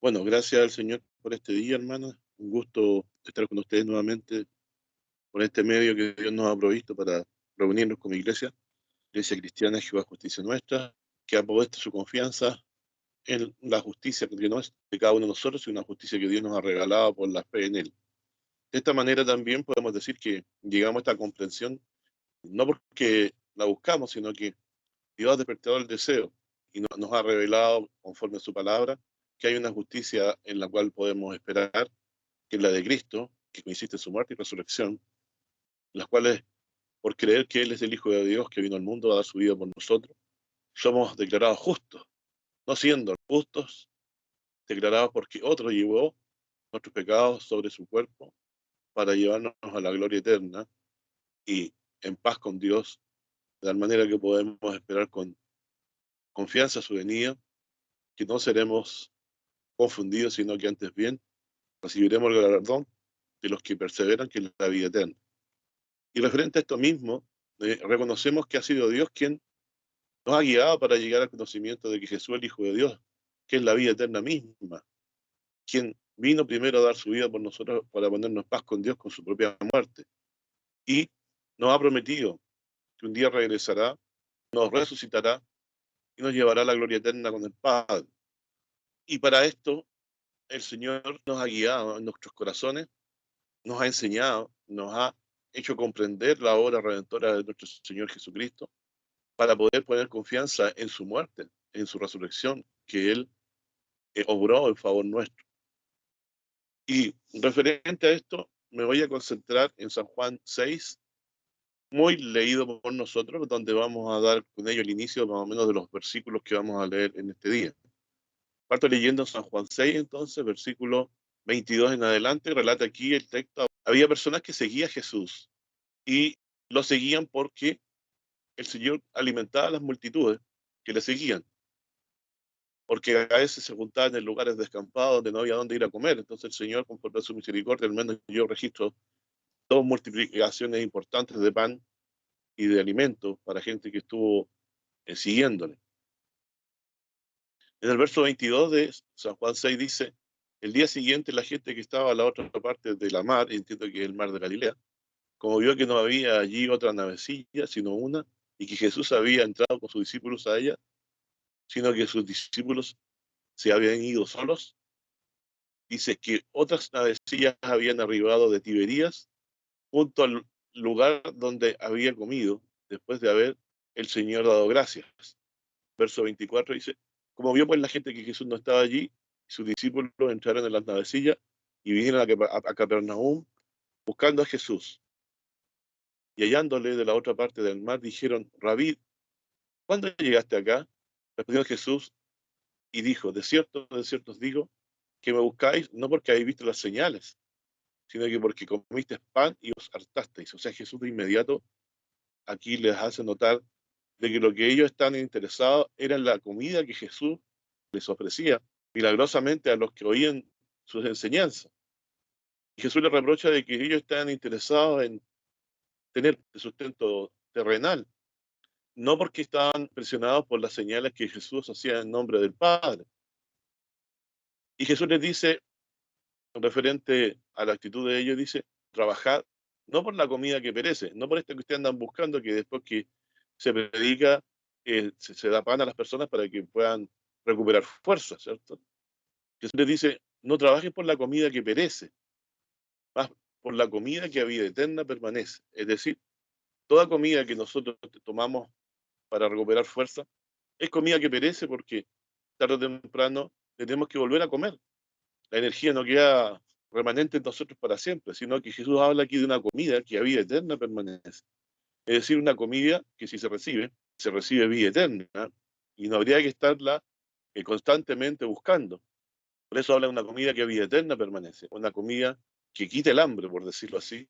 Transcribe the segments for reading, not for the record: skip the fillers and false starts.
Bueno, gracias al Señor por este día, hermana. Un gusto estar con ustedes nuevamente por este medio que Dios nos ha provisto para reunirnos como iglesia, Iglesia Cristiana Jehová Justicia Nuestra, que ha puesto su confianza en la justicia que no es de cada uno de nosotros, sino una justicia que Dios nos ha regalado por la fe en Él. De esta manera también podemos decir que llegamos a esta comprensión, no porque la buscamos, sino que Dios ha despertado el deseo y nos ha revelado, conforme a su palabra, que hay una justicia en la cual podemos esperar, que es la de Cristo, que consiste en su muerte y resurrección, las cuales, por creer que Él es el Hijo de Dios que vino al mundo a dar su vida por nosotros, somos declarados justos, no siendo justos, declarados porque otro llevó nuestros pecados sobre su cuerpo para llevarnos a la gloria eterna y en paz con Dios, de tal manera que podemos esperar con confianza su venida, que no seremos confundidos, sino que antes bien recibiremos el galardón de los que perseveran, que es la vida eterna. Y referente a esto mismo, reconocemos que ha sido Dios quien nos ha guiado para llegar al conocimiento de que Jesús es el Hijo de Dios, que es la vida eterna misma, quien vino primero a dar su vida por nosotros para ponernos en paz con Dios con su propia muerte. Y nos ha prometido que un día regresará, nos resucitará y nos llevará a la gloria eterna con el Padre. Y para esto el Señor nos ha guiado en nuestros corazones, nos ha enseñado, nos ha hecho comprender la obra redentora de nuestro Señor Jesucristo para poder poner confianza en su muerte, en su resurrección, que Él obró en favor nuestro. Y referente a esto, me voy a concentrar en San Juan 6, muy leído por nosotros, donde vamos a dar con ello el inicio más o menos de los versículos que vamos a leer en este día. Parto leyendo San Juan 6, entonces, versículo 22 en adelante, relata aquí el texto. Había personas que seguían a Jesús y lo seguían porque el Señor alimentaba a las multitudes que le seguían, porque a veces se juntaban en lugares descampados donde no había dónde ir a comer. Entonces el Señor, conforme a su misericordia, al menos yo registro dos multiplicaciones importantes de pan y de alimentos para gente que estuvo siguiéndole. En el verso 22 de San Juan 6 dice, el día siguiente la gente que estaba a la otra parte de la mar, entiendo que es el mar de Galilea, como vio que no había allí otra navecilla, sino una, y que Jesús había entrado con sus discípulos a ella, sino que sus discípulos se habían ido solos, dice que otras navecillas habían arribado de Tiberías junto al lugar donde había comido, después de haber el Señor dado gracias. Verso 24 dice, como vio pues la gente que Jesús no estaba allí, sus discípulos entraron en las navecillas y vinieron a Capernaum buscando a Jesús. Y hallándole de la otra parte del mar, dijeron, Rabí, ¿cuándo llegaste acá? Respondió Jesús y dijo, de cierto os digo, que me buscáis no porque habéis visto las señales, sino que porque comiste pan y os hartasteis. O sea, Jesús de inmediato aquí les hace notar de que lo que ellos están interesados era en la comida que Jesús les ofrecía milagrosamente a los que oían sus enseñanzas. Y Jesús les reprocha de que ellos están interesados en tener sustento terrenal, no porque estaban presionados por las señales que Jesús hacía en nombre del Padre. Y Jesús les dice, referente a la actitud de ellos, dice, trabajad no por la comida que perece, no por esto que ustedes andan buscando, que después que se predica, se da pan a las personas para que puedan recuperar fuerza, ¿cierto? Jesús les dice, no trabajen por la comida que perece, más por la comida que a vida eterna permanece. Es decir, toda comida que nosotros tomamos para recuperar fuerza es comida que perece porque tarde o temprano tenemos que volver a comer. La energía no queda remanente en nosotros para siempre, sino que Jesús habla aquí de una comida que a vida eterna permanece. Es decir, una comida que si se recibe vida eterna y no habría que estarla constantemente buscando. Por eso habla de una comida que a vida eterna permanece, una comida que quita el hambre, por decirlo así,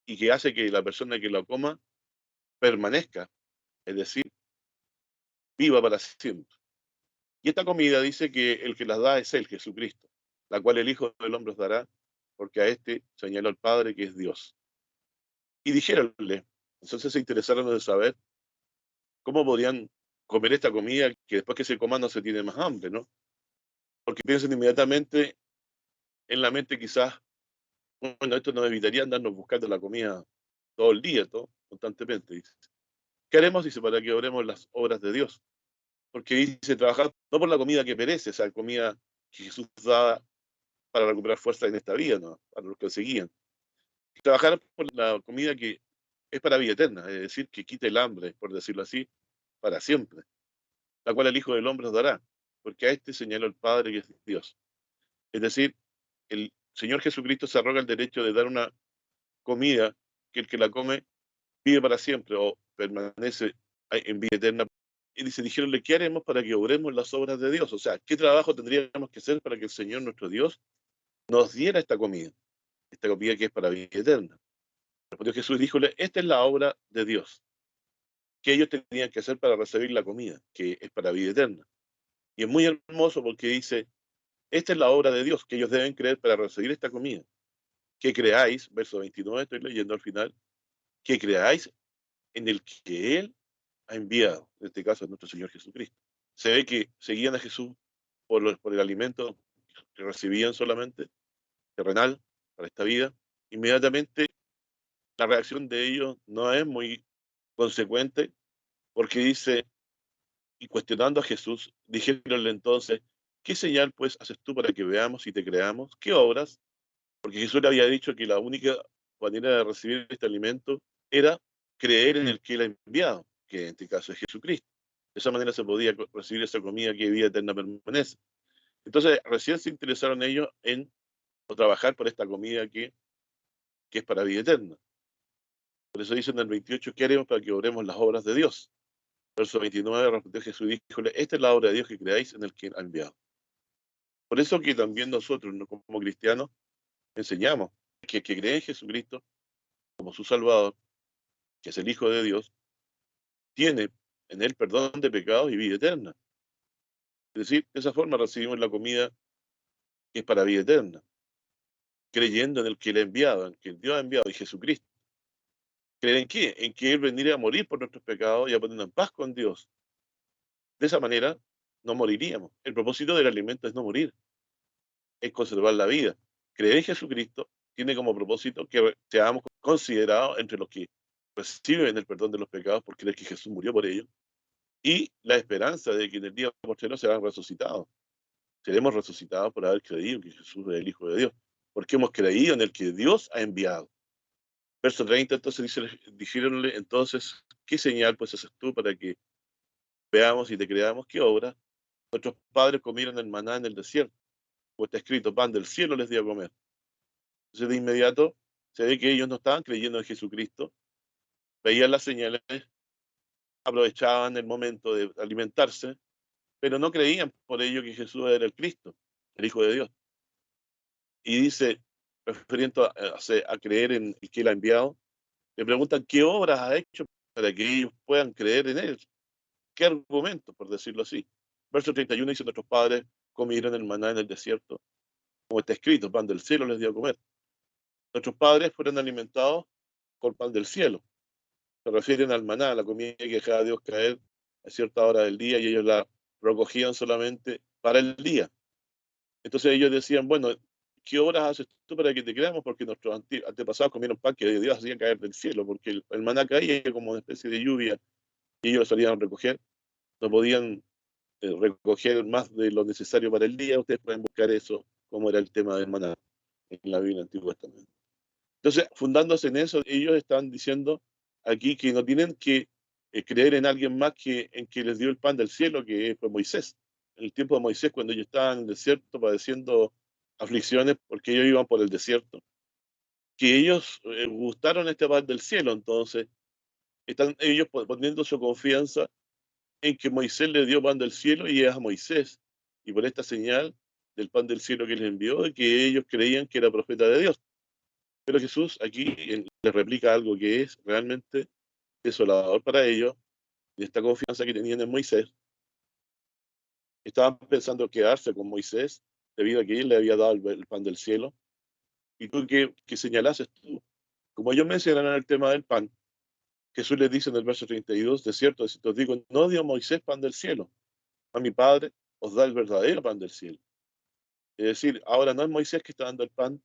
y que hace que la persona que la coma permanezca, es decir, viva para siempre. Y esta comida dice que el que las da es Él, Jesucristo, la cual el Hijo del Hombre os dará, porque a este señaló el Padre que es Dios. Y dijéronle, entonces se interesaron de saber cómo podían comer esta comida que después que se coma no se tiene más hambre, ¿no? porque piensan inmediatamente en la mente quizás, bueno, esto nos evitaría andarnos buscando la comida todo el día, todo, constantemente. Dice. ¿Qué haremos? Dice, para que obremos las obras de Dios. Porque dice, trabajar no por la comida que perece, esa comida que Jesús daba para recuperar fuerza en esta vida, ¿no? Para los que seguían. Trabajar por la comida que es para vida eterna, es decir, que quite el hambre, por decirlo así, para siempre, la cual el Hijo del Hombre os dará, porque a este señaló el Padre que es Dios. Es decir, el Señor Jesucristo se arroga el derecho de dar una comida que el que la come vive para siempre o permanece en vida eterna. Y dice, dijéronle, ¿qué haremos para que obremos las obras de Dios? O sea, ¿qué trabajo tendríamos que hacer para que el Señor nuestro Dios nos diera esta comida que es para vida eterna? Respondió Jesús, díjole, esta es la obra de Dios, que ellos tenían que hacer para recibir la comida, que es para vida eterna. Y es muy hermoso porque dice, esta es la obra de Dios, que ellos deben creer para recibir esta comida. Que creáis, verso 29, estoy leyendo al final, que creáis en el que Él ha enviado, en este caso es nuestro Señor Jesucristo. Se ve que seguían a Jesús por el alimento que recibían solamente, terrenal, para esta vida. Inmediatamente la reacción de ellos no es muy consecuente, porque dice, y cuestionando a Jesús, dijéronle entonces, ¿qué señal pues haces tú para que veamos y te creamos? ¿Qué obras? Porque Jesús le había dicho que la única manera de recibir este alimento era creer en el que él ha enviado, que en este caso es Jesucristo. De esa manera se podía recibir esa comida que vida eterna permanece. Entonces, recién se interesaron ellos en trabajar por esta comida que es para vida eterna. Por eso dicen en el 28, ¿qué haremos para que obremos las obras de Dios? Verso 29, respondió Jesús, díjole, esta es la obra de Dios que creáis en el que ha enviado. Por eso que también nosotros, ¿no? Como cristianos, enseñamos que cree en Jesucristo como su Salvador, que es el Hijo de Dios, tiene en él perdón de pecados y vida eterna. Es decir, de esa forma recibimos la comida que es para vida eterna, creyendo en el que le ha enviado, en que Dios ha enviado, y Jesucristo. ¿Creer en qué? En que Él vendría a morir por nuestros pecados y a ponernos en paz con Dios. De esa manera, no moriríamos. El propósito del alimento es no morir, es conservar la vida. Creer en Jesucristo tiene como propósito que seamos considerados entre los que reciben el perdón de los pecados por creer que Jesús murió por ellos y la esperanza de que en el día postrero serán resucitados. Seremos resucitados por haber creído que Jesús es el Hijo de Dios, porque hemos creído en el que Dios ha enviado. Verso 30, entonces dijéronle, entonces, ¿qué señal pues haces tú para que veamos y te creamos? ¿Qué obra? Nuestros padres comieron el maná en el desierto, pues está escrito, pan del cielo les dio a comer. Entonces de inmediato se ve que ellos no estaban creyendo en Jesucristo, veían las señales, aprovechaban el momento de alimentarse, pero no creían por ello que Jesús era el Cristo, el Hijo de Dios. Y dice, refiriendo a creer en el que él ha enviado, le preguntan qué obras ha hecho para que ellos puedan creer en él. ¿Qué argumentos, por decirlo así? Verso 31 dice, nuestros padres comieron el maná en el desierto, como está escrito, pan del cielo les dio a comer. Nuestros padres fueron alimentados con pan del cielo. Se refieren al maná, la comida que dejaba Dios caer a cierta hora del día y ellos la recogían solamente para el día. Entonces ellos decían, bueno, ¿qué obras haces tú para que te creamos? Porque nuestros antepasados comieron pan que Dios hacía caer del cielo, porque el maná caía como una especie de lluvia y ellos lo solían recoger. No podían recoger más de lo necesario para el día. Ustedes pueden buscar eso, como era el tema del maná en la Biblia Antigua también. Entonces, fundándose en eso, ellos están diciendo aquí que no tienen que creer en alguien más que en que les dio el pan del cielo, que fue Moisés. En el tiempo de Moisés, cuando ellos estaban en el desierto padeciendo aflicciones porque ellos iban por el desierto, que ellos gustaron este pan del cielo, entonces están ellos poniendo su confianza en que Moisés le dio pan del cielo y es a Moisés, y por esta señal del pan del cielo que les envió, y que ellos creían que era profeta de Dios. Pero Jesús aquí les replica algo que es realmente desolador para ellos, y esta confianza que tenían en Moisés. Estaban pensando quedarse con Moisés debido a que él le había dado el pan del cielo. ¿Y tú qué señalases tú? Como ellos mencionaron el tema del pan, Jesús les dice en el verso 32, de cierto os digo, no dio Moisés pan del cielo, a mi Padre os da el verdadero pan del cielo. Es decir, ahora no es Moisés que está dando el pan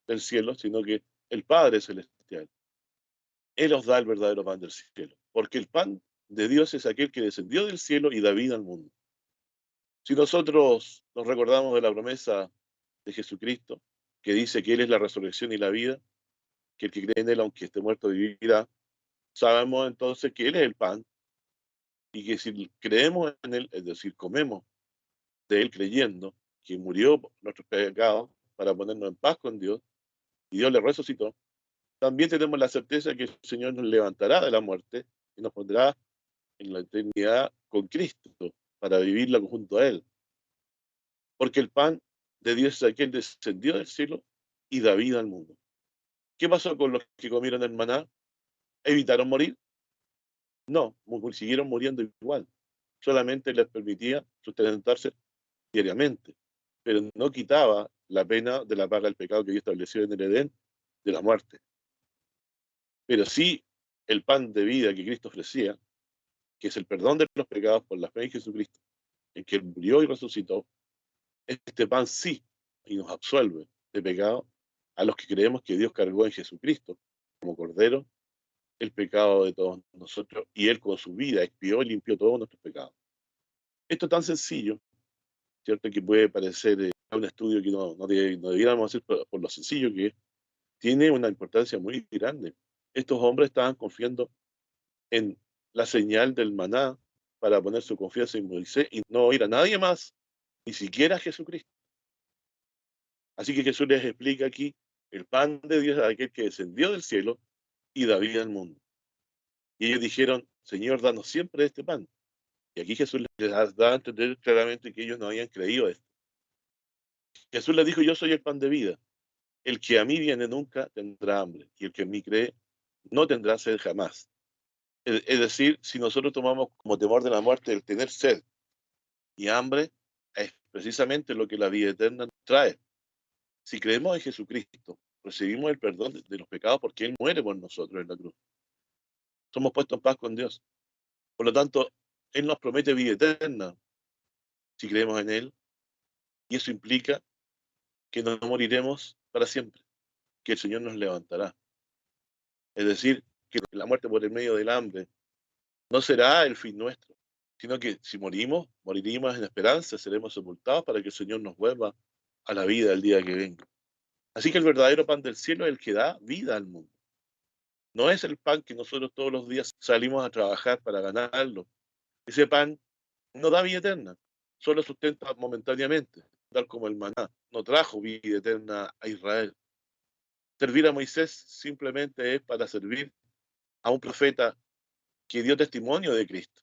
del cielo, sino que el Padre Celestial. Él os da el verdadero pan del cielo, porque el pan de Dios es aquel que descendió del cielo y da vida al mundo. Si nosotros nos recordamos de la promesa de Jesucristo, que dice que Él es la resurrección y la vida, que el que cree en Él, aunque esté muerto, vivirá, sabemos entonces que Él es el pan y que si creemos en Él, es decir, comemos de Él creyendo que murió por nuestros pecados para ponernos en paz con Dios y Dios le resucitó, también tenemos la certeza que el Señor nos levantará de la muerte y nos pondrá en la eternidad con Cristo para vivirla junto a Él. Porque el pan de Dios es aquel que descendió del cielo y da vida al mundo. ¿Qué pasó con los que comieron el maná? ¿Evitaron morir? No, siguieron muriendo igual. Solamente les permitía sustentarse diariamente, pero no quitaba la pena de la paga del pecado que Dios estableció en el Edén de la muerte. Pero sí el pan de vida que Cristo ofrecía, que es el perdón de los pecados por la fe en Jesucristo, en que Él murió y resucitó, este pan sí y nos absuelve de pecado a los que creemos que Dios cargó en Jesucristo como Cordero el pecado de todos nosotros y Él con su vida expió y limpió todos nuestros pecados. Esto es tan sencillo, ¿cierto? Que puede parecer un estudio que no debiéramos hacer por lo sencillo que es. Tiene una importancia muy grande. Estos hombres estaban confiando en la señal del maná para poner su confianza en Moisés y no oír a nadie más, ni siquiera a Jesucristo. Así que Jesús les explica aquí, el pan de Dios es aquel que descendió del cielo y da vida al mundo. Y ellos dijeron, Señor, danos siempre este pan. Y aquí Jesús les da a entender claramente que ellos no habían creído esto. Jesús les dijo, yo soy el pan de vida. El que a mí viene nunca tendrá hambre, y el que en mí cree no tendrá sed jamás. Es decir, si nosotros tomamos como temor de la muerte el tener sed y hambre, es precisamente lo que la vida eterna trae. Si creemos en Jesucristo, recibimos el perdón de los pecados porque Él muere por nosotros en la cruz. Somos puestos en paz con Dios. Por lo tanto, Él nos promete vida eterna si creemos en Él, y eso implica que no moriremos para siempre, que el Señor nos levantará. Es decir, que la muerte por el medio del hambre no será el fin nuestro, sino que si morimos, moriríamos en esperanza, seremos sepultados para que el Señor nos vuelva a la vida el día que venga. Así que el verdadero pan del cielo es el que da vida al mundo. No es el pan que nosotros todos los días salimos a trabajar para ganarlo. Ese pan no da vida eterna, solo sustenta momentáneamente, tal como el maná no trajo vida eterna a Israel. Servir a Moisés simplemente es para servir a un profeta que dio testimonio de Cristo.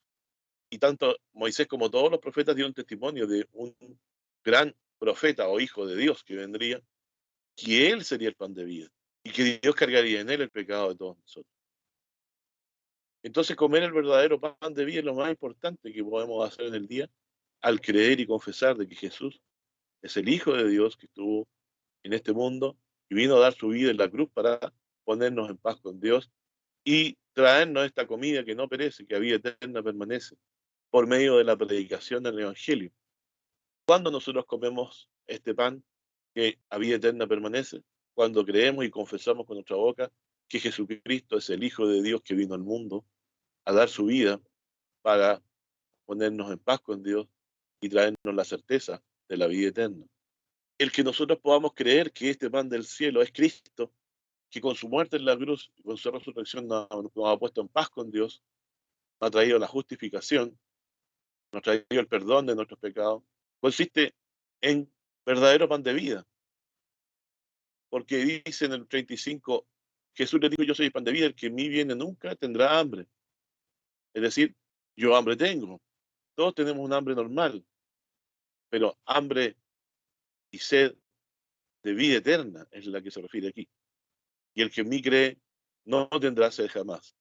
Y tanto Moisés como todos los profetas dieron testimonio de un gran profeta o hijo de Dios que vendría, que él sería el pan de vida y que Dios cargaría en él el pecado de todos nosotros. Entonces, comer el verdadero pan de vida es lo más importante que podemos hacer en el día al creer y confesar de que Jesús es el Hijo de Dios que estuvo en este mundo y vino a dar su vida en la cruz para ponernos en paz con Dios y traernos esta comida que no perece, que a vida eterna permanece, por medio de la predicación del Evangelio. Cuando nosotros comemos este pan que a vida eterna permanece, cuando creemos y confesamos con nuestra boca que Jesucristo es el Hijo de Dios que vino al mundo a dar su vida para ponernos en paz con Dios y traernos la certeza de la vida eterna. El que nosotros podamos creer que este pan del cielo es Cristo, que con su muerte en la cruz y con su resurrección nos ha puesto en paz con Dios, nos ha traído la justificación, nos ha traído el perdón de nuestros pecados, consiste en verdadero pan de vida, porque dice en el 35, Jesús le dijo, yo soy el pan de vida, el que en mí viene nunca tendrá hambre. Es decir, yo hambre tengo, todos tenemos un hambre normal, pero hambre y sed de vida eterna es la que se refiere aquí. Y el que en mí cree no tendrá sed jamás.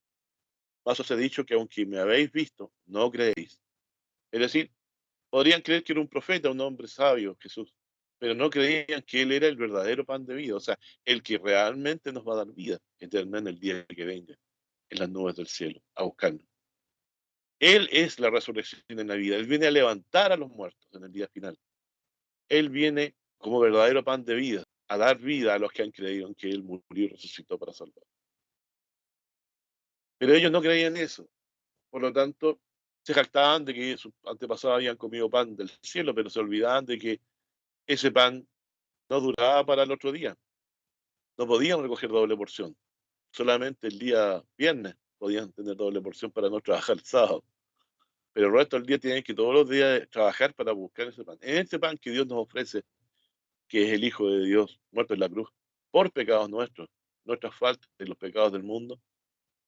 Más os he dicho que aunque me habéis visto, no creéis. Es decir, podrían creer que era un profeta, un hombre sabio, Jesús, pero no creían que Él era el verdadero pan de vida, o sea, el que realmente nos va a dar vida eterna en el día que venga, en las nubes del cielo, a buscarnos. Él es la resurrección en la vida, Él viene a levantar a los muertos en el día final. Él viene como verdadero pan de vida, a dar vida a los que han creído en que Él murió y resucitó para salvar. Pero ellos no creían eso. Por lo tanto, se jactaban de que sus antepasados habían comido pan del cielo, pero se olvidaban de que ese pan no duraba para el otro día. No podían recoger doble porción. Solamente el día viernes podían tener doble porción para no trabajar el sábado. Pero el resto del día tienen que todos los días trabajar para buscar ese pan. En este pan que Dios nos ofrece, que es el Hijo de Dios, muerto en la cruz, por pecados nuestros, nuestras faltas y los pecados del mundo,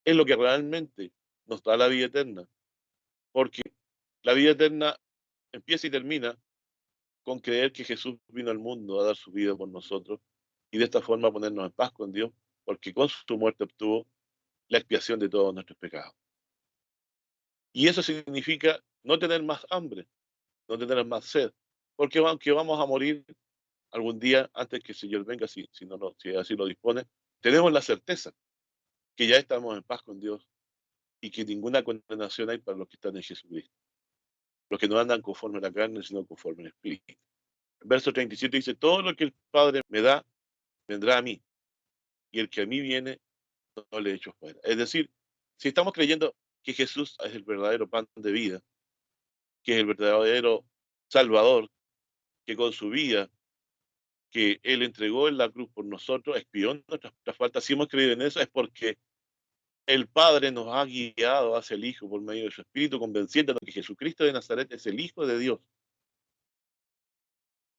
es lo que realmente nos da la vida eterna. Porque la vida eterna empieza y termina con creer que Jesús vino al mundo a dar su vida por nosotros y de esta forma ponernos en paz con Dios, porque con su muerte obtuvo la expiación de todos nuestros pecados. Y eso significa no tener más hambre, no tener más sed, porque aunque vamos a morir algún día antes que el Señor venga, si así lo dispone, tenemos la certeza que ya estamos en paz con Dios y que ninguna condenación hay para los que están en Jesucristo, los que no andan conforme a la carne, sino conforme al Espíritu. El verso 37 dice, todo lo que el Padre me da, vendrá a mí, y el que a mí viene, no le echo fuera. Es decir, si estamos creyendo que Jesús es el verdadero pan de vida, que es el verdadero Salvador, que con su vida que Él entregó en la cruz por nosotros, expió nuestras faltas, si hemos creído en eso, es porque el Padre nos ha guiado hacia el Hijo por medio de su Espíritu, convenciéndonos que Jesucristo de Nazaret es el Hijo de Dios.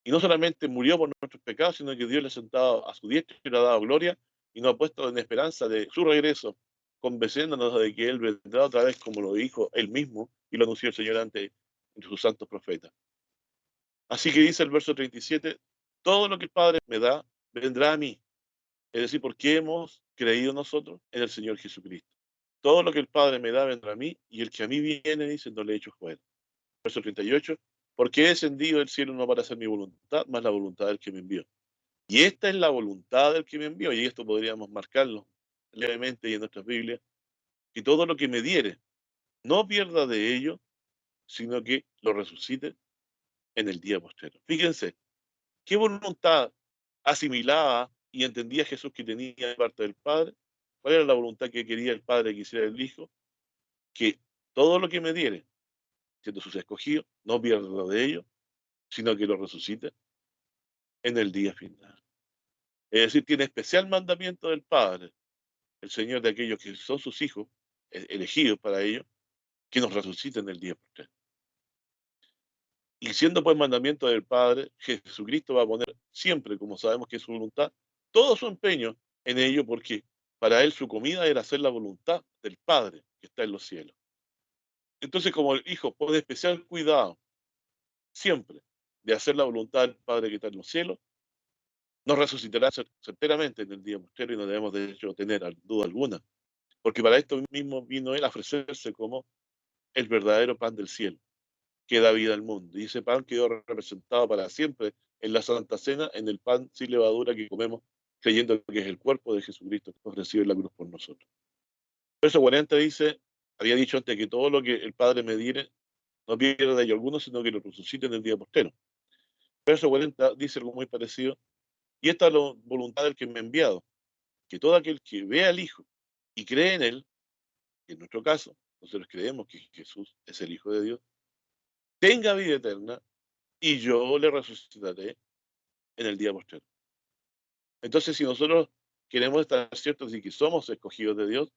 Y no solamente murió por nuestros pecados, sino que Dios le ha sentado a su diestra y le ha dado gloria y nos ha puesto en esperanza de su regreso, convenciéndonos de que Él vendrá otra vez, como lo dijo Él mismo y lo anunció el Señor ante sus santos profetas. Así que dice el verso 37, todo lo que el Padre me da, vendrá a mí. Es decir, porque hemos creído nosotros en el Señor Jesucristo. Todo lo que el Padre me da vendrá a mí, y el que a mí viene, dice, no le echo fuera. Verso 38, porque he descendido del cielo no para hacer mi voluntad, más la voluntad del que me envió. Y esta es la voluntad del que me envió, y esto podríamos marcarlo levemente y en nuestras Biblias, que todo lo que me diere, no pierda de ello, sino que lo resucite en el día postrero. Fíjense, ¿qué voluntad asimilaba y entendía Jesús que tenía de parte del Padre? ¿Cuál era la voluntad que quería el Padre que hiciera el Hijo? Que todo lo que me diere, siendo sus escogidos, no pierda de ello, sino que lo resucite en el día final. Es decir, tiene especial mandamiento del Padre, el Señor, de aquellos que son sus hijos, elegidos para ello, que nos resuciten el día postrero. Y siendo pues mandamiento del Padre, Jesucristo va a poner siempre, como sabemos que es su voluntad, todo su empeño en ello, porque para él su comida era hacer la voluntad del Padre que está en los cielos. Entonces, como el Hijo pone especial cuidado siempre de hacer la voluntad del Padre que está en los cielos, nos resucitará certeramente en el día postrero y no debemos de hecho tener duda alguna, porque para esto mismo vino él a ofrecerse como el verdadero pan del cielo, que da vida al mundo. Y ese pan quedó representado para siempre en la Santa Cena, en el pan sin levadura que comemos, creyendo que es el cuerpo de Jesucristo que ofreció en la cruz por nosotros. Verso 40 dice, había dicho antes que todo lo que el Padre me diere, no pierda de ello alguno, sino que lo resucite en el día postero. Verso 40 dice algo muy parecido, y esta es la voluntad del que me ha enviado, que todo aquel que vea al Hijo y cree en Él, que en nuestro caso, nosotros creemos que Jesús es el Hijo de Dios, tenga vida eterna y yo le resucitaré en el día postrero. Entonces, si nosotros queremos estar ciertos de que somos escogidos de Dios,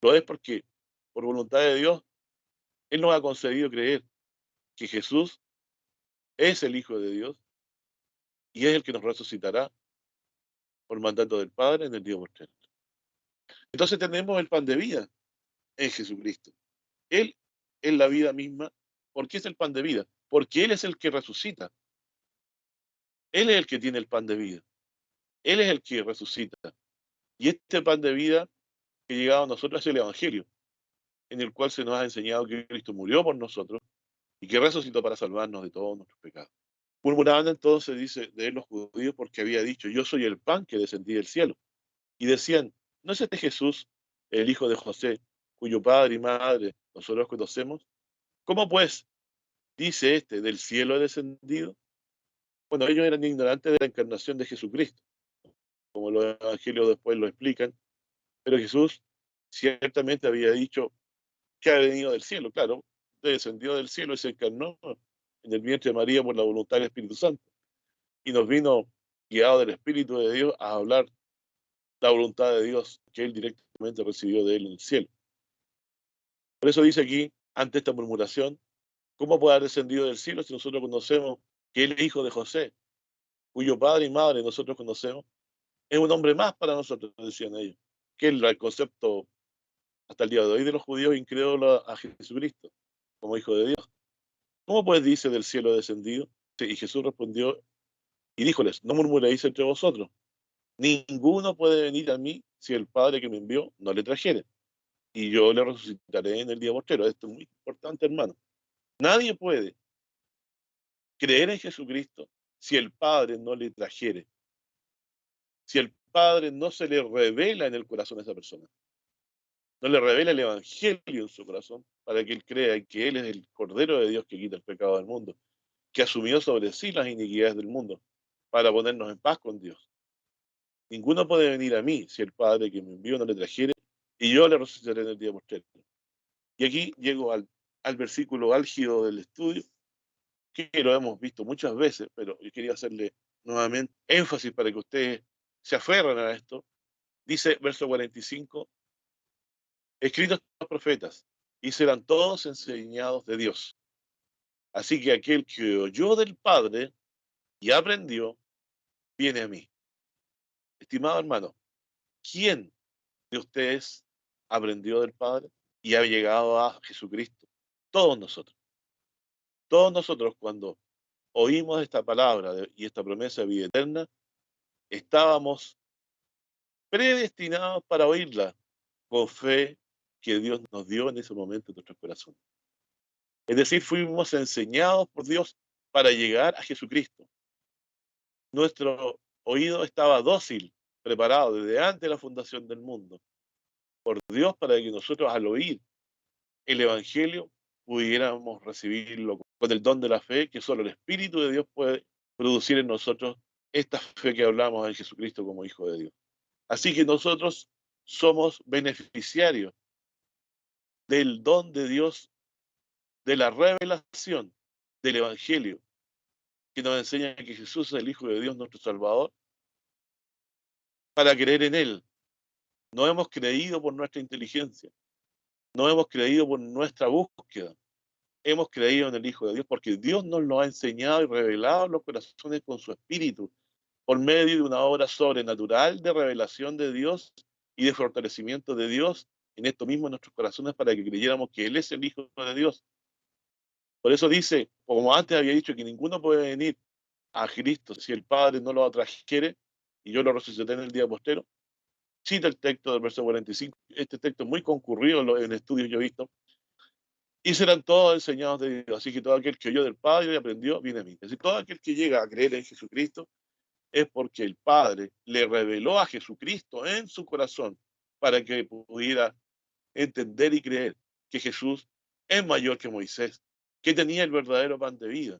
lo es porque, por voluntad de Dios, Él nos ha concedido creer que Jesús es el Hijo de Dios y es el que nos resucitará por mandato del Padre en el día postrero. Entonces tenemos el pan de vida en Jesucristo. Él es la vida misma. ¿Por qué es el pan de vida? Porque Él es el que resucita. Él es el que tiene el pan de vida. Él es el que resucita. Y este pan de vida que ha llegado a nosotros es el Evangelio, en el cual se nos ha enseñado que Cristo murió por nosotros y que resucitó para salvarnos de todos nuestros pecados. Murmuraban entonces, dice, de él los judíos, porque había dicho, yo soy el pan que descendí del cielo. Y decían, ¿no es este Jesús, el hijo de José, cuyo padre y madre nosotros conocemos? ¿Cómo pues dice este, del cielo he descendido? Bueno, ellos eran ignorantes de la encarnación de Jesucristo, como los evangelios después lo explican, pero Jesús ciertamente había dicho que ha venido del cielo, claro, descendió del cielo y se encarnó en el vientre de María por la voluntad del Espíritu Santo, y nos vino guiado del Espíritu de Dios a hablar la voluntad de Dios que él directamente recibió de él en el cielo. Por eso dice aquí, ante esta murmuración, ¿cómo puede haber descendido del cielo si nosotros conocemos que él es hijo de José, cuyo padre y madre nosotros conocemos? Es un hombre más para nosotros, decían ellos, que es el concepto hasta el día de hoy de los judíos incrédulos a Jesucristo como hijo de Dios. ¿Cómo pues dice del cielo descendido? Sí, y Jesús respondió y díjoles, no murmuréis entre vosotros, ninguno puede venir a mí si el Padre que me envió no le trajere, y yo le resucitaré en el día postrero. Esto es muy importante, hermano. Nadie puede creer en Jesucristo si el Padre no le trajere, si el Padre no se le revela en el corazón a esa persona, no le revela el Evangelio en su corazón para que él crea que Él es el Cordero de Dios que quita el pecado del mundo, que asumió sobre sí las iniquidades del mundo para ponernos en paz con Dios. Ninguno puede venir a mí si el Padre que me envió no le trajere, y yo le resucitaré en el día postrero. Y aquí llego al versículo álgido del estudio, que lo hemos visto muchas veces, pero yo quería hacerle nuevamente énfasis para que ustedes se aferren a esto. Dice verso 45, escritos los profetas, y serán todos enseñados de Dios. Así que aquel que oyó del Padre y aprendió, viene a mí. Estimado hermano, ¿quién de ustedes aprendió del Padre y ha llegado a Jesucristo? Todos nosotros. Todos nosotros cuando oímos esta palabra y esta promesa de vida eterna, estábamos predestinados para oírla con fe que Dios nos dio en ese momento en nuestros corazones. Es decir, fuimos enseñados por Dios para llegar a Jesucristo. Nuestro oído estaba dócil, preparado desde antes de la fundación del mundo, por Dios para que nosotros al oír el Evangelio pudiéramos recibirlo con el don de la fe que solo el Espíritu de Dios puede producir en nosotros esta fe que hablamos en Jesucristo como Hijo de Dios. Así que nosotros somos beneficiarios del don de Dios, de la revelación del Evangelio, que nos enseña que Jesús es el Hijo de Dios, nuestro Salvador, para creer en Él. No hemos creído por nuestra inteligencia, no hemos creído por nuestra búsqueda, hemos creído en el Hijo de Dios porque Dios nos lo ha enseñado y revelado en los corazones con su Espíritu, por medio de una obra sobrenatural de revelación de Dios y de fortalecimiento de Dios en esto mismo en nuestros corazones para que creyéramos que Él es el Hijo de Dios. Por eso dice, como antes había dicho, que ninguno puede venir a Cristo si el Padre no lo atrajere y yo lo resucité en el día postero. Cita el texto del verso 45, este texto es muy concurrido en estudios yo he visto, y serán todos enseñados de Dios. Así que todo aquel que oyó del Padre y aprendió, viene a mí. Es decir, todo aquel que llega a creer en Jesucristo es porque el Padre le reveló a Jesucristo en su corazón para que pudiera entender y creer que Jesús es mayor que Moisés, que tenía el verdadero pan de vida,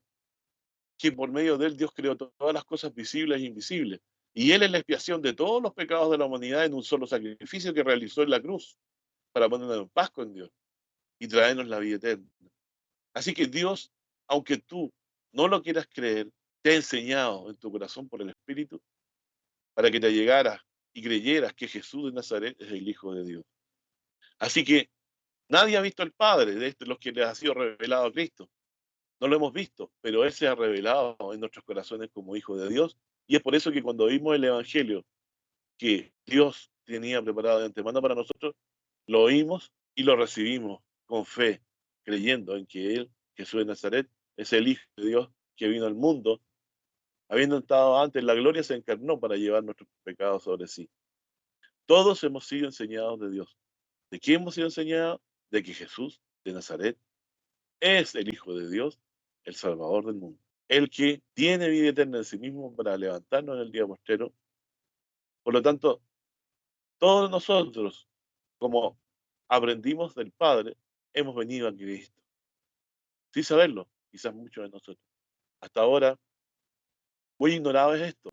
que por medio de él Dios creó todas las cosas visibles e invisibles. Y él es la expiación de todos los pecados de la humanidad en un solo sacrificio que realizó en la cruz para ponernos en paz con Dios y traernos la vida eterna. Así que Dios, aunque tú no lo quieras creer, te ha enseñado en tu corazón por el Espíritu para que te llegaras y creyeras que Jesús de Nazaret es el Hijo de Dios. Así que nadie ha visto al Padre de los que les ha sido revelado a Cristo. No lo hemos visto, pero Él se ha revelado en nuestros corazones como Hijo de Dios. Y es por eso que cuando oímos el Evangelio que Dios tenía preparado de antemano para nosotros, lo oímos y lo recibimos con fe, creyendo en que Él, Jesús de Nazaret, es el Hijo de Dios que vino al mundo, habiendo estado antes en la gloria, se encarnó para llevar nuestros pecados sobre sí. Todos hemos sido enseñados de Dios. ¿De qué hemos sido enseñados? De que Jesús de Nazaret es el Hijo de Dios, el Salvador del mundo. El que tiene vida eterna en sí mismo para levantarnos en el día postrero. Por lo tanto, todos nosotros, como aprendimos del Padre, hemos venido a Cristo. Sin saberlo, quizás muchos de nosotros. Hasta ahora Muy ignorado es esto.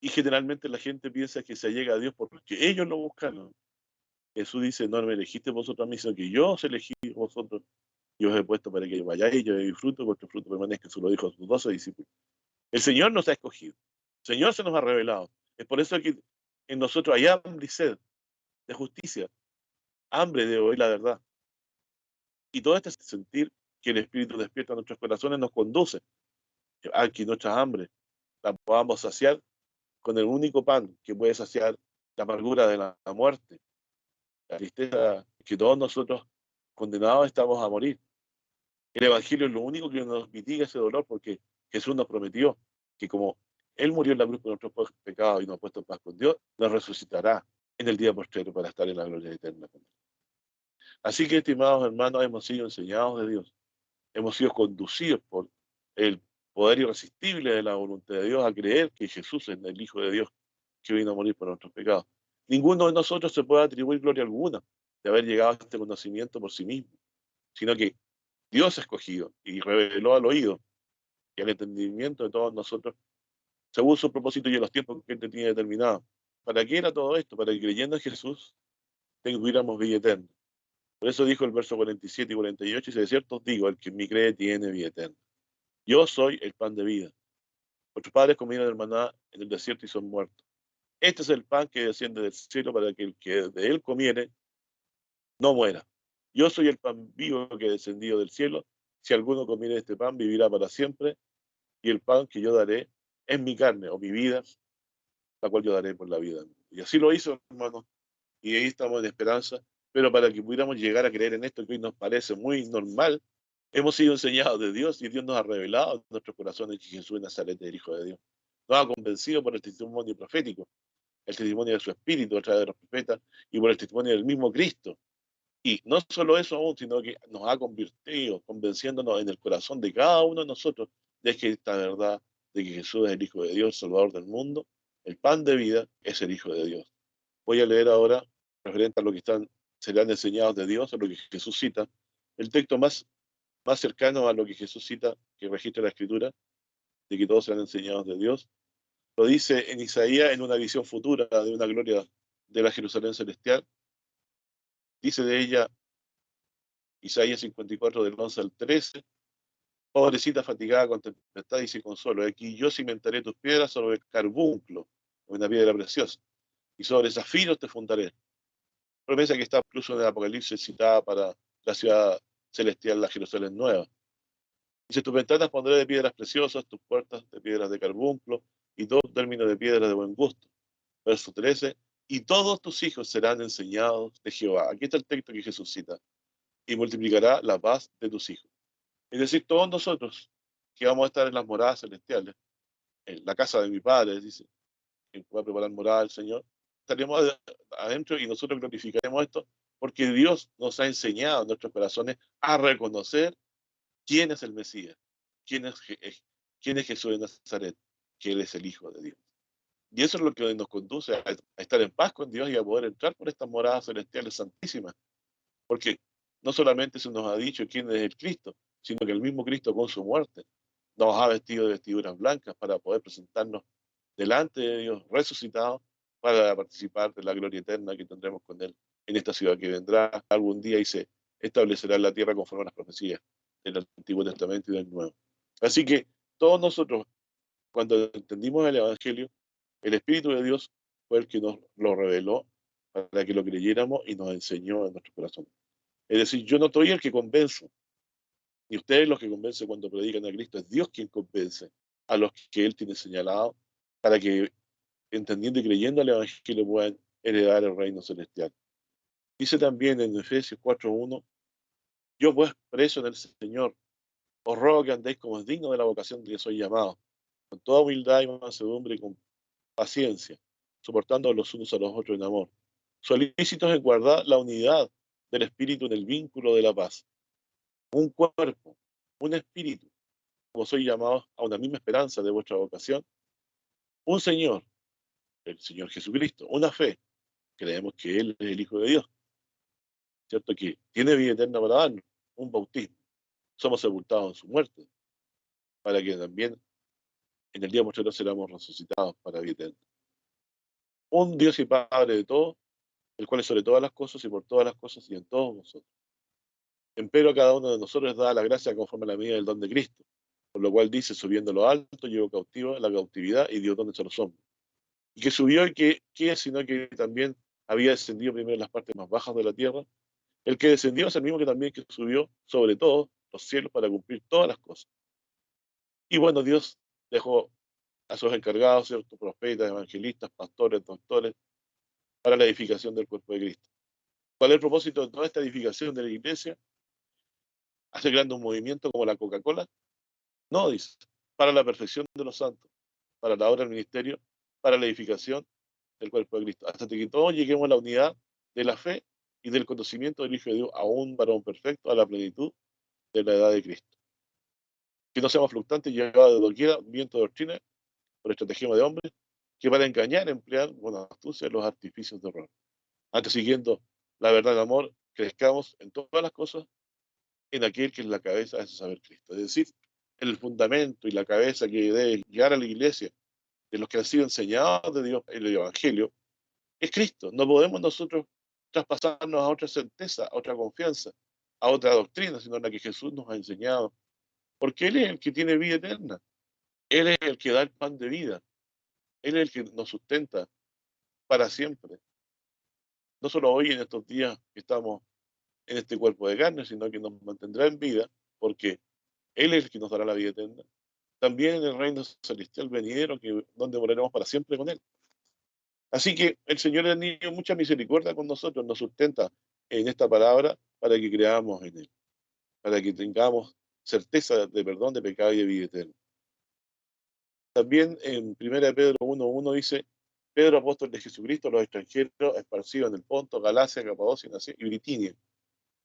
Y generalmente la gente piensa que se llega a Dios porque ellos lo buscaron. Jesús dice, no me elegiste vosotros a mí, sino que yo os elegí vosotros y os he puesto para que vayáis y llevéis fruto, y vuestro fruto permanezca. Eso lo dijo a sus 12 discípulos. El Señor nos ha escogido. El Señor se nos ha revelado. Es por eso que en nosotros hay hambre y sed de justicia, hambre de oír la verdad. Y todo este sentir que el Espíritu despierta en nuestros corazones nos conduce a que nuestra hambre la podamos saciar con el único pan que puede saciar la amargura de la muerte, la tristeza que todos nosotros condenados estamos a morir. El Evangelio es lo único que nos mitiga ese dolor porque Jesús nos prometió que como Él murió en la cruz por nuestros pecados y nos ha puesto en paz con Dios, nos resucitará en el día postrero para estar en la gloria eterna con Él. Así que, estimados hermanos, hemos sido enseñados de Dios, hemos sido conducidos por el poder irresistible de la voluntad de Dios a creer que Jesús es el Hijo de Dios que vino a morir por nuestros pecados. Ninguno de nosotros se puede atribuir gloria alguna de haber llegado a este conocimiento por sí mismo, sino que Dios ha escogido y reveló al oído y al entendimiento de todos nosotros, según su propósito y en los tiempos que Él tenía determinados. ¿Para qué era todo esto? Para que creyendo en Jesús tuviéramos vida eterna. Por eso dijo el verso 47 y 48, y de cierto os digo, el que en mí cree tiene vida eterna. Yo soy el pan de vida. Vuestros padres comieron el maná en el desierto y son muertos. Este es el pan que desciende del cielo para que el que de él comiere no muera. Yo soy el pan vivo que he descendido del cielo. Si alguno comiere este pan, vivirá para siempre. Y el pan que yo daré es mi carne o mi vida, la cual yo daré por la vida. Y así lo hizo, hermano. Y ahí estamos en esperanza. Pero para que pudiéramos llegar a creer en esto que hoy nos parece muy normal, hemos sido enseñados de Dios y Dios nos ha revelado en nuestros corazones que Jesús de Nazaret es el Hijo de Dios. Nos ha convencido por el testimonio profético, el testimonio de su Espíritu a través de los profetas y por el testimonio del mismo Cristo. Y no solo eso aún, sino que nos ha convertido, convenciéndonos en el corazón de cada uno de nosotros de que esta verdad de que Jesús es el Hijo de Dios, el Salvador del mundo, el pan de vida es el Hijo de Dios. Voy a leer ahora, referente a lo que serán enseñados de Dios, a lo que Jesús cita, el texto más cercano a lo que Jesús cita, que registra la Escritura, de que todos serán enseñados de Dios. Lo dice en Isaías en una visión futura de una gloria de la Jerusalén celestial. Dice de ella Isaías 54 del 11 al 13, pobrecita fatigada con tempestad y sin consuelo, aquí yo cimentaré tus piedras sobre el carbunclo, una piedra preciosa, y sobre zafiros te fundaré. Promesa que está incluso en el Apocalipsis citada para la ciudad celestial, la Jerusalén nueva. Dice, tus ventanas pondré de piedras preciosas, tus puertas de piedras de carbunclo, y todo término de piedras de buen gusto. Verso 13, y todos tus hijos serán enseñados de Jehová. Aquí está el texto que Jesús cita. Y multiplicará la paz de tus hijos. Es decir, todos nosotros que vamos a estar en las moradas celestiales, en la casa de mi Padre, dice, que va a preparar morada el Señor, estaremos adentro y nosotros glorificaremos esto porque Dios nos ha enseñado en nuestros corazones a reconocer quién es el Mesías, quién es, quién es Jesús de Nazaret, que Él es el Hijo de Dios. Y eso es lo que nos conduce a estar en paz con Dios y a poder entrar por estas moradas celestiales santísimas. Porque no solamente se nos ha dicho quién es el Cristo, sino que el mismo Cristo con su muerte nos ha vestido de vestiduras blancas para poder presentarnos delante de Dios resucitado para participar de la gloria eterna que tendremos con Él en esta ciudad que vendrá algún día y se establecerá en la tierra conforme a las profecías del Antiguo Testamento y del Nuevo. Así que todos nosotros, cuando entendimos el Evangelio, el Espíritu de Dios fue el que nos lo reveló para que lo creyéramos y nos enseñó en nuestro corazón. Es decir, yo no soy el que convenzo, ni ustedes los que convencen cuando predican a Cristo, es Dios quien convence a los que Él tiene señalado para que, entendiendo y creyendo al Evangelio, puedan heredar el reino celestial. Dice también en Efesios 4:1, yo pues preso en el Señor, os ruego que andéis como es digno de la vocación de que soy llamado, con toda humildad y mansedumbre y con paciencia, soportando los unos a los otros en amor, solícitos en guardar la unidad del Espíritu en el vínculo de la paz. Un cuerpo, un espíritu, como soy llamados a una misma esperanza de vuestra vocación, un Señor, el Señor Jesucristo, una fe, creemos que Él es el Hijo de Dios, ¿cierto? Que tiene vida eterna para darnos, un bautismo. Somos sepultados en su muerte, para que también en el día posterior seremos resucitados para vida eterna. Un Dios y Padre de todos, el cual es sobre todas las cosas y por todas las cosas y en todos nosotros. Empero a cada uno de nosotros da la gracia conforme a la medida del don de Cristo, por lo cual dice, subiendo lo alto, llevó cautiva la cautividad y dio dones a los hombres. Y que subió y que es, sino que también había descendido primero en las partes más bajas de la tierra. El que descendió es el mismo que también que subió sobre todo los cielos para cumplir todas las cosas. Y bueno, Dios dejó a sus encargados, ciertos profetas, evangelistas, pastores, doctores, para la edificación del cuerpo de Cristo. ¿Cuál es el propósito de toda esta edificación de la iglesia? ¿Hacer grande un movimiento como la Coca-Cola? No, dice, para la perfección de los santos, para la obra del ministerio, para la edificación del cuerpo de Cristo, hasta que todos lleguemos a la unidad de la fe y del conocimiento del Hijo de Dios, a un varón perfecto, a la plenitud de la edad de Cristo. Que no seamos fluctuantes, llevados de doquiera, viento de doctrina, por estratagema de hombres, que para engañar emplean con astucia los artificios de horror. Antes, siguiendo la verdad del amor, crezcamos en todas las cosas en aquel que es la cabeza, es saber Cristo. Es decir, el fundamento y la cabeza que debe guiar a la iglesia, de los que han sido enseñados de Dios en el Evangelio, es Cristo. No podemos nosotros traspasarnos a otra certeza, a otra confianza, a otra doctrina, sino la que Jesús nos ha enseñado. Porque Él es el que tiene vida eterna. Él es el que da el pan de vida. Él es el que nos sustenta para siempre. No solo hoy en estos días que estamos en este cuerpo de carne, sino que nos mantendrá en vida, porque Él es el que nos dará la vida eterna. También en el reino celestial venidero, donde moraremos para siempre con Él. Así que el Señor ha tenido mucha misericordia con nosotros, nos sustenta en esta palabra para que creamos en Él, para que tengamos certeza de perdón de pecado y de vida eterna. También en 1 Pedro 1:1 dice, Pedro, apóstol de Jesucristo, los extranjeros esparcidos en el Ponto, Galacia, Capadocia y Bitinia,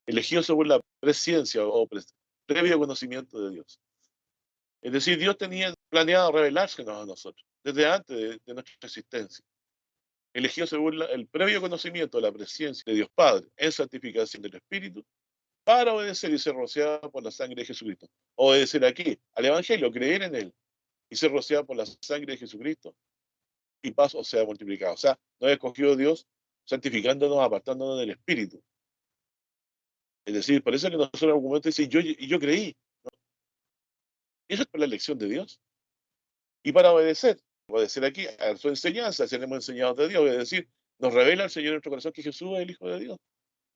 elegidos según la presciencia o previo conocimiento de Dios. Es decir, Dios tenía planeado revelársenos a nosotros, desde antes de nuestra existencia. Elegido según el previo conocimiento de la presencia de Dios Padre en santificación del Espíritu, para obedecer y ser rociado por la sangre de Jesucristo. Obedecer aquí, al Evangelio, creer en Él y ser rociado por la sangre de Jesucristo y paz o sea multiplicado. O sea, nos ha escogido Dios santificándonos, apartándonos del Espíritu. Es decir, por eso es que nosotros en algún momento decimos, yo creí. ¿No? Eso es por la elección de Dios. Y para obedecer aquí a su enseñanza, seremos enseñados de Dios, es decir, nos revela el Señor en nuestro corazón que Jesús es el Hijo de Dios,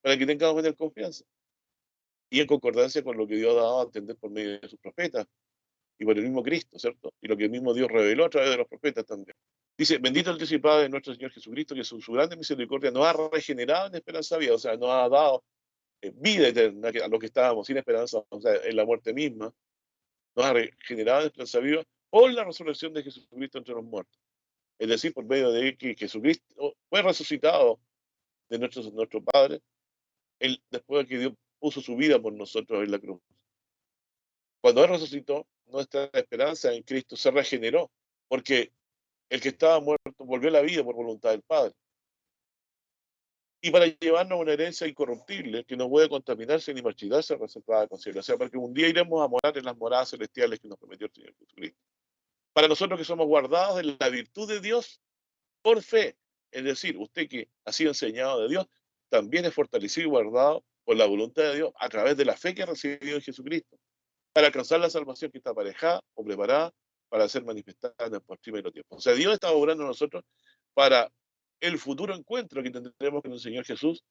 para que tengamos en él confianza. Y en concordancia con lo que Dios ha dado a entender por medio de sus profetas y por el mismo Cristo, ¿cierto? Y lo que el mismo Dios reveló a través de los profetas también. Dice, bendito el Dios y Padre de nuestro Señor Jesucristo, que su grande misericordia nos ha regenerado en esperanza vida, o sea, nos ha dado vida eterna a los que estábamos sin esperanza, o sea, en la muerte misma, nos ha regenerado en esperanza viva por la resurrección de Jesucristo entre los muertos. Es decir, por medio de que Jesucristo fue resucitado de nuestro Padre, él, después de que Dios puso su vida por nosotros en la cruz. Cuando Él resucitó, nuestra esperanza en Cristo se regeneró, porque el que estaba muerto volvió a la vida por voluntad del Padre. Y para llevarnos una herencia incorruptible que no puede contaminarse ni marchitarse, reservada con cielo. O sea, porque un día iremos a morar en las moradas celestiales que nos prometió el Señor Jesucristo. Para nosotros que somos guardados de la virtud de Dios por fe, es decir, usted que ha sido enseñado de Dios, también es fortalecido y guardado por la voluntad de Dios a través de la fe que ha recibido en Jesucristo, para alcanzar la salvación que está aparejada o preparada para ser manifestada en el próximo tiempo. O sea, Dios está obrando en nosotros para el futuro encuentro que tendremos con el Señor Jesús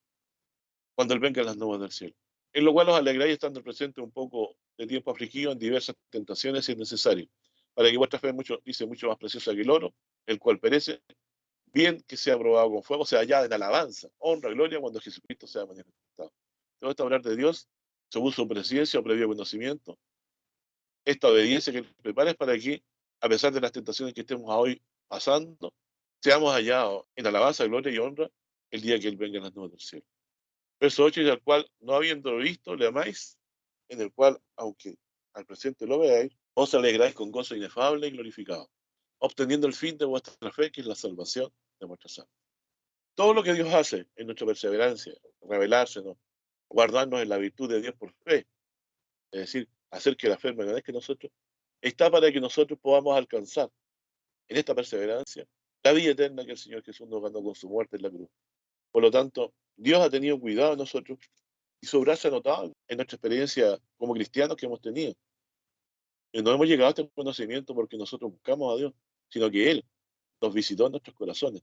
cuando Él venga en las nubes del cielo. En lo cual os alegráis estando presente un poco de tiempo afligido en diversas tentaciones si es necesario, para que vuestra fe dice mucho más preciosa que el oro, el cual perece, bien que sea probado con fuego, sea hallada en alabanza, honra, gloria cuando Jesucristo sea manifestado. Todo esto hablar de Dios, según su presencia o previo conocimiento, esta obediencia que prepares para que, a pesar de las tentaciones que estemos hoy pasando, seamos hallados en alabanza, gloria y honra el día que Él venga en las nubes del cielo. Verso 8, y al cual, no habiendo visto, le amáis, en el cual, aunque al presente lo veáis, os alegráis con gozo inefable y glorificado, obteniendo el fin de vuestra fe, que es la salvación de vuestras almas. Todo lo que Dios hace en nuestra perseverancia, revelársenos, guardarnos en la virtud de Dios por fe, es decir, hacer que la fe permanezca en nosotros, está para que nosotros podamos alcanzar en esta perseverancia la vida eterna que el Señor Jesús nos ganó con su muerte en la cruz. Por lo tanto, Dios ha tenido cuidado de nosotros y su brazo ha notado en nuestra experiencia como cristianos que hemos tenido. Y no hemos llegado a este conocimiento porque nosotros buscamos a Dios, sino que Él nos visitó en nuestros corazones.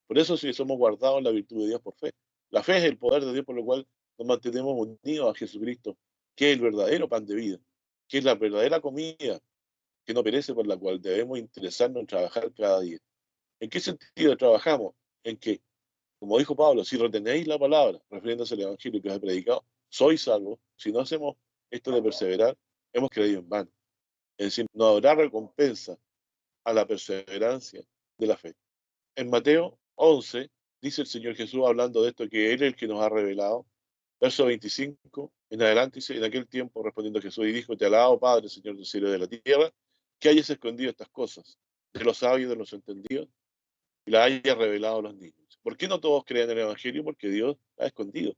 Por eso sí somos guardados en la virtud de Dios por fe. La fe es el poder de Dios por lo cual nos mantenemos unidos a Jesucristo, que es el verdadero pan de vida, que es la verdadera comida que no perece, por la cual debemos interesarnos en trabajar cada día. ¿En qué sentido trabajamos? En que, como dijo Pablo, si retenéis la palabra, refiriéndose al Evangelio que os he predicado, sois salvos. Si no hacemos esto de perseverar, hemos creído en vano. Es decir, no habrá recompensa a la perseverancia de la fe. En Mateo 11, dice el Señor Jesús hablando de esto, que Él es el que nos ha revelado. Verso 25, en adelante dice, en aquel tiempo respondiendo Jesús y dijo, te alabo Padre, Señor del cielo y de la tierra, que hayas escondido estas cosas de los sabios y de los entendidos y las hayas revelado a los niños. ¿Por qué no todos creen en el Evangelio? Porque Dios la ha escondido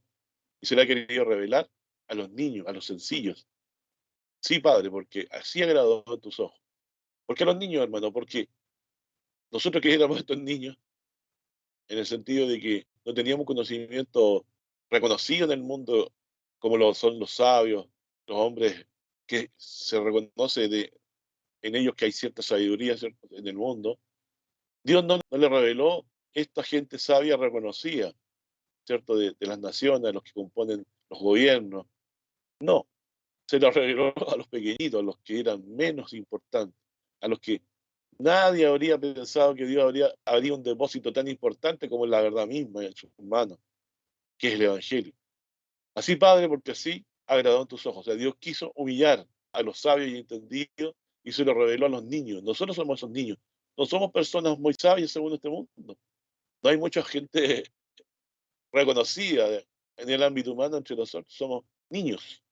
y se le ha querido revelar a los niños, a los sencillos. Sí, Padre, porque así agradó a tus ojos. ¿Por qué a los niños, hermano? Porque nosotros que éramos estos niños, en el sentido de que no teníamos conocimiento reconocido en el mundo como lo son los sabios, los hombres que se reconoce en ellos que hay cierta sabiduría, ¿cierto?, en el mundo. Dios no le reveló esta gente sabia reconocida, ¿cierto?, de las naciones, a los que componen los gobiernos. No, se lo reveló a los pequeñitos, a los que eran menos importantes, a los que nadie habría pensado que Dios habría un depósito tan importante como la verdad misma en sus manos, que es el Evangelio. Así, Padre, porque así agradó en tus ojos. O sea, Dios quiso humillar a los sabios y entendidos y se lo reveló a los niños. Nosotros somos esos niños. No somos personas muy sabias según este mundo. No hay mucha gente reconocida en el ámbito humano entre nosotros. Somos niños.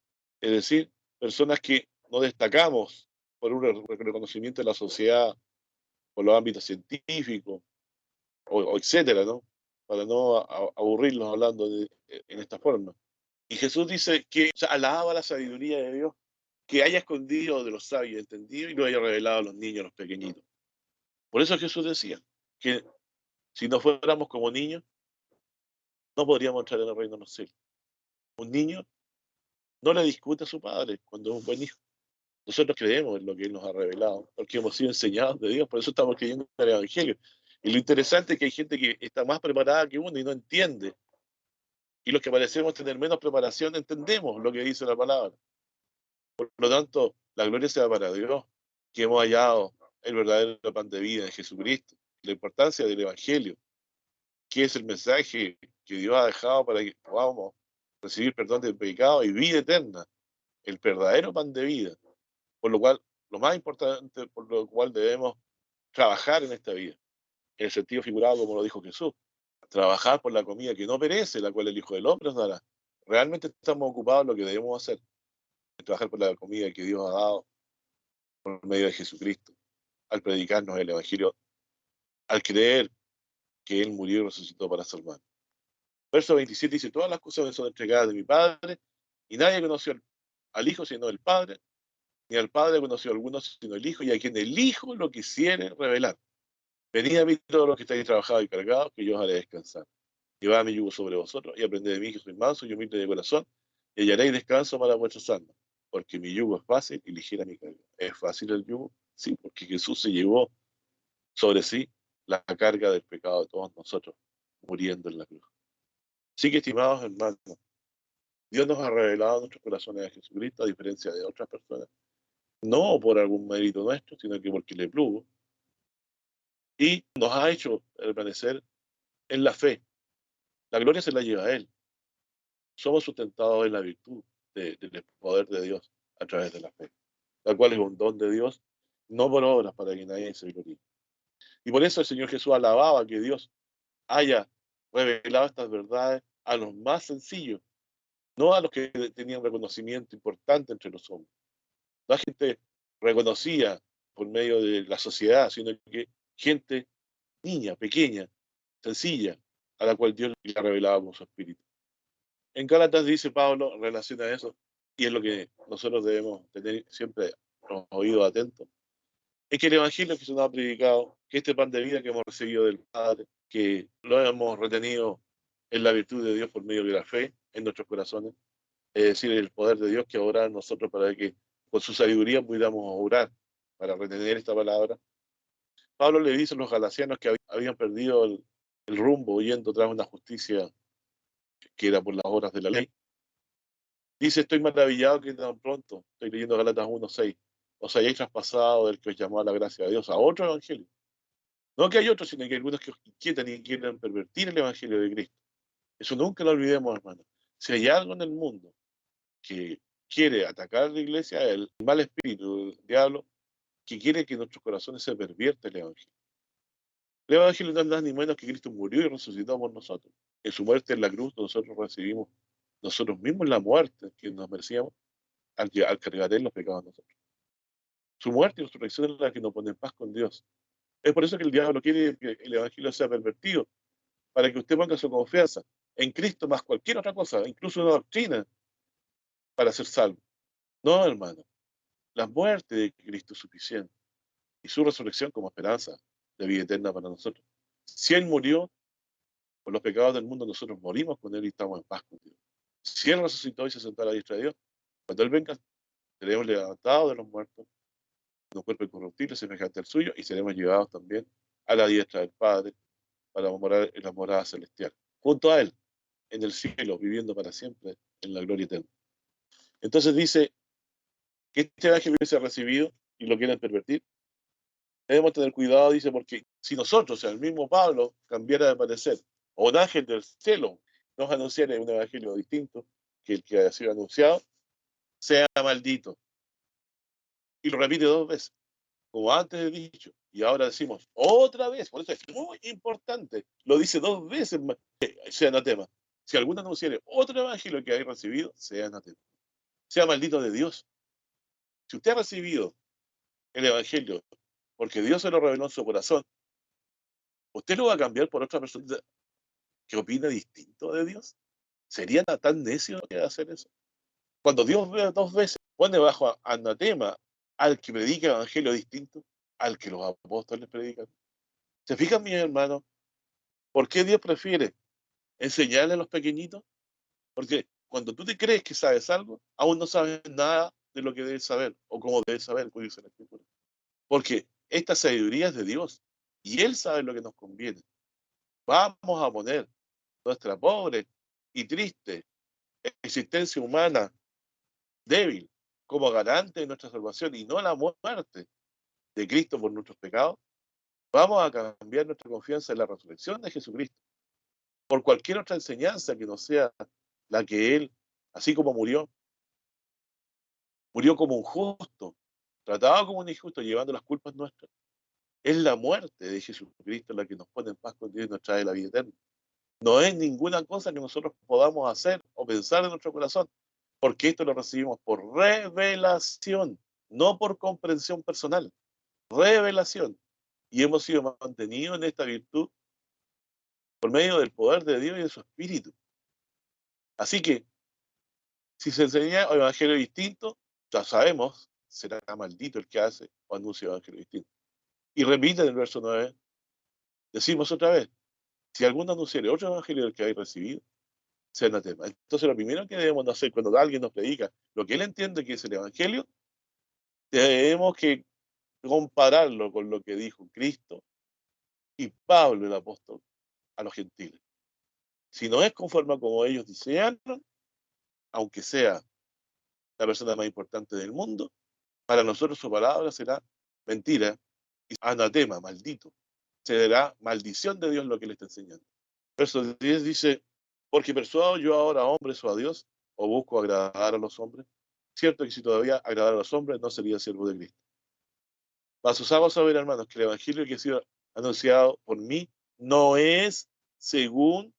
Es decir, personas que no destacamos por un reconocimiento de la sociedad, por los ámbitos científicos, o etcétera, ¿no? Para no aburrirlos hablando en esta forma. Y Jesús dice que, o sea, alaba la sabiduría de Dios, que haya escondido de los sabios entendido y lo haya revelado a los niños, a los pequeñitos. Por eso Jesús decía que si no fuéramos como niños, no podríamos entrar en el reino de los cielos. Un niño no le discute a su padre cuando es un buen hijo. Nosotros creemos en lo que Él nos ha revelado, porque hemos sido enseñados de Dios, por eso estamos creyendo en el Evangelio. Y lo interesante es que hay gente que está más preparada que uno y no entiende. Y los que parecemos tener menos preparación entendemos lo que dice la palabra. Por lo tanto, la gloria sea para Dios, que hemos hallado el verdadero pan de vida en Jesucristo. La importancia del Evangelio, que es el mensaje que Dios ha dejado para que podamos recibir perdón del pecado y vida eterna, el verdadero pan de vida. Por lo cual, lo más importante, por lo cual debemos trabajar en esta vida, en el sentido figurado, como lo dijo Jesús, trabajar por la comida que no perece, la cual el Hijo del Hombre nos dará. Realmente estamos ocupados en lo que debemos hacer, trabajar por la comida que Dios ha dado por medio de Jesucristo, al predicarnos el Evangelio, al creer que Él murió y resucitó para salvar. Verso 27 dice, todas las cosas me son entregadas de mi Padre, y nadie conoció al Hijo sino el Padre, ni al Padre conoció a alguno sino el Hijo, y a quien el Hijo lo quisiere revelar. Venid a mí todos los que estáis trabajados y cargados, que yo os haré descansar. Llevad mi yugo sobre vosotros y aprended de mí, que soy manso y humilde de corazón, y hallaréis descanso para vuestras almas, porque mi yugo es fácil y ligera mi carga. ¿Es fácil el yugo? Sí, porque Jesús se llevó sobre sí la carga del pecado de todos nosotros, muriendo en la cruz. Así que, estimados hermanos, Dios nos ha revelado a nuestros corazones a Jesucristo, a diferencia de otras personas, no por algún mérito nuestro, sino que porque le plugo, y nos ha hecho permanecer en la fe. La gloria se la lleva a Él. Somos sustentados en la virtud del poder de Dios a través de la fe, la cual es un don de Dios, no por obras para que nadie se gloríe. Y por eso el Señor Jesús alababa que Dios haya revelado estas verdades a los más sencillos, no a los que tenían reconocimiento importante entre los hombres. No a gente reconocida por medio de la sociedad, sino que gente niña, pequeña, sencilla, a la cual Dios le ha revelado con su espíritu. En Gálatas dice Pablo en relación a eso, y es lo que nosotros debemos tener siempre nuestros oídos atentos, es que el Evangelio que se nos ha predicado, que este pan de vida que hemos recibido del Padre, que lo hemos retenido en la virtud de Dios por medio de la fe en nuestros corazones, es decir, el poder de Dios que obra en nosotros para que con su sabiduría pudiéramos orar para retener esta palabra. Pablo le dice a los galasianos que habían perdido el rumbo yendo tras una justicia que era por las obras de la ley. Dice, estoy maravillado que tan pronto, estoy leyendo Galatas 1:6, os hayáis traspasado del que os llamó a la gracia de Dios a otro evangelio. No que hay otros, sino que hay algunos que os inquietan y quieren pervertir el evangelio de Cristo. Eso nunca lo olvidemos, hermano. Si hay algo en el mundo que quiere atacar a la iglesia, el mal espíritu, el diablo, que quiere que nuestros corazones se pervierta el evangelio. El evangelio no es nada ni menos que Cristo murió y resucitó por nosotros. En su muerte en la cruz nosotros recibimos nosotros mismos la muerte que nos merecíamos al cargar en los pecados de nosotros. Su muerte y resurrección es la que nos pone en paz con Dios. Es por eso que el diablo quiere que el evangelio sea pervertido, para que usted ponga su confianza en Cristo más cualquier otra cosa, incluso una doctrina, para ser salvo. No, hermano. La muerte de Cristo es suficiente y su resurrección como esperanza de vida eterna para nosotros. Si Él murió por los pecados del mundo, nosotros morimos con Él y estamos en paz con Dios. Si Él resucitó y se sentó a la diestra de Dios, cuando Él venga, seremos levantados de los muertos, en un cuerpo incorruptible semejante al suyo, y seremos llevados también a la diestra del Padre para morar en la morada celestial, junto a Él, en el cielo, viviendo para siempre en la gloria eterna. Entonces dice que este evangelio se ha recibido y lo quieren pervertir. Debemos tener cuidado, dice, porque si nosotros, o sea, el mismo Pablo, cambiara de parecer, o un ángel del cielo nos anunciara un evangelio distinto que el que ha sido anunciado, sea maldito. Y lo repite 2 veces, como antes he dicho, y ahora decimos otra vez, por eso es muy importante, lo dice 2 veces, sea anatema. Si alguno anunciare otro evangelio que haya recibido, sea anatema. Sea maldito de Dios. Si usted ha recibido el evangelio porque Dios se lo reveló en su corazón, ¿usted lo va a cambiar por otra persona que opina distinto de Dios? ¿Sería tan necio que hacer eso? Cuando Dios ve 2 veces, pone bajo anatema al que predica evangelio distinto al que los apóstoles predican. ¿Se fijan, mis hermanos? ¿Por qué Dios prefiere enseñarle a los pequeñitos? Porque cuando tú te crees que sabes algo, aún no sabes nada de lo que debes saber o cómo debes saber, como dice la Escritura. Porque esta sabiduría es de Dios y Él sabe lo que nos conviene. Vamos a poner nuestra pobre y triste existencia humana débil como garante de nuestra salvación y no la muerte de Cristo por nuestros pecados. Vamos a cambiar nuestra confianza en la resurrección de Jesucristo por cualquier otra enseñanza que no sea la que Él, así como murió como un justo, tratado como un injusto, llevando las culpas nuestras. Es la muerte de Jesucristo la que nos pone en paz con Dios y nos trae la vida eterna. No es ninguna cosa que nosotros podamos hacer o pensar en nuestro corazón, porque esto lo recibimos por revelación, no por comprensión personal. Revelación. Y hemos sido mantenidos en esta virtud por medio del poder de Dios y de su Espíritu. Así que, si se enseña el evangelio distinto, ya sabemos, será maldito el que hace o anuncia el evangelio distinto. Y repite en el verso 9, decimos otra vez, si alguno anunciare otro evangelio del que hay recibido, sea anatema. Entonces, lo primero que debemos hacer cuando alguien nos predica lo que él entiende que es el evangelio, tenemos que compararlo con lo que dijo Cristo y Pablo, el apóstol, a los gentiles. Si no es conforme a como ellos desearon, aunque sea la persona más importante del mundo, para nosotros su palabra será mentira y anatema, maldito. Será maldición de Dios lo que le está enseñando. Verso 10 dice, porque persuado yo ahora a hombres o a Dios, o busco agradar a los hombres. Cierto que si todavía agradar a los hombres, no sería siervo de Cristo. Mas os hago saber, hermanos, que el evangelio que ha sido anunciado por mí no es según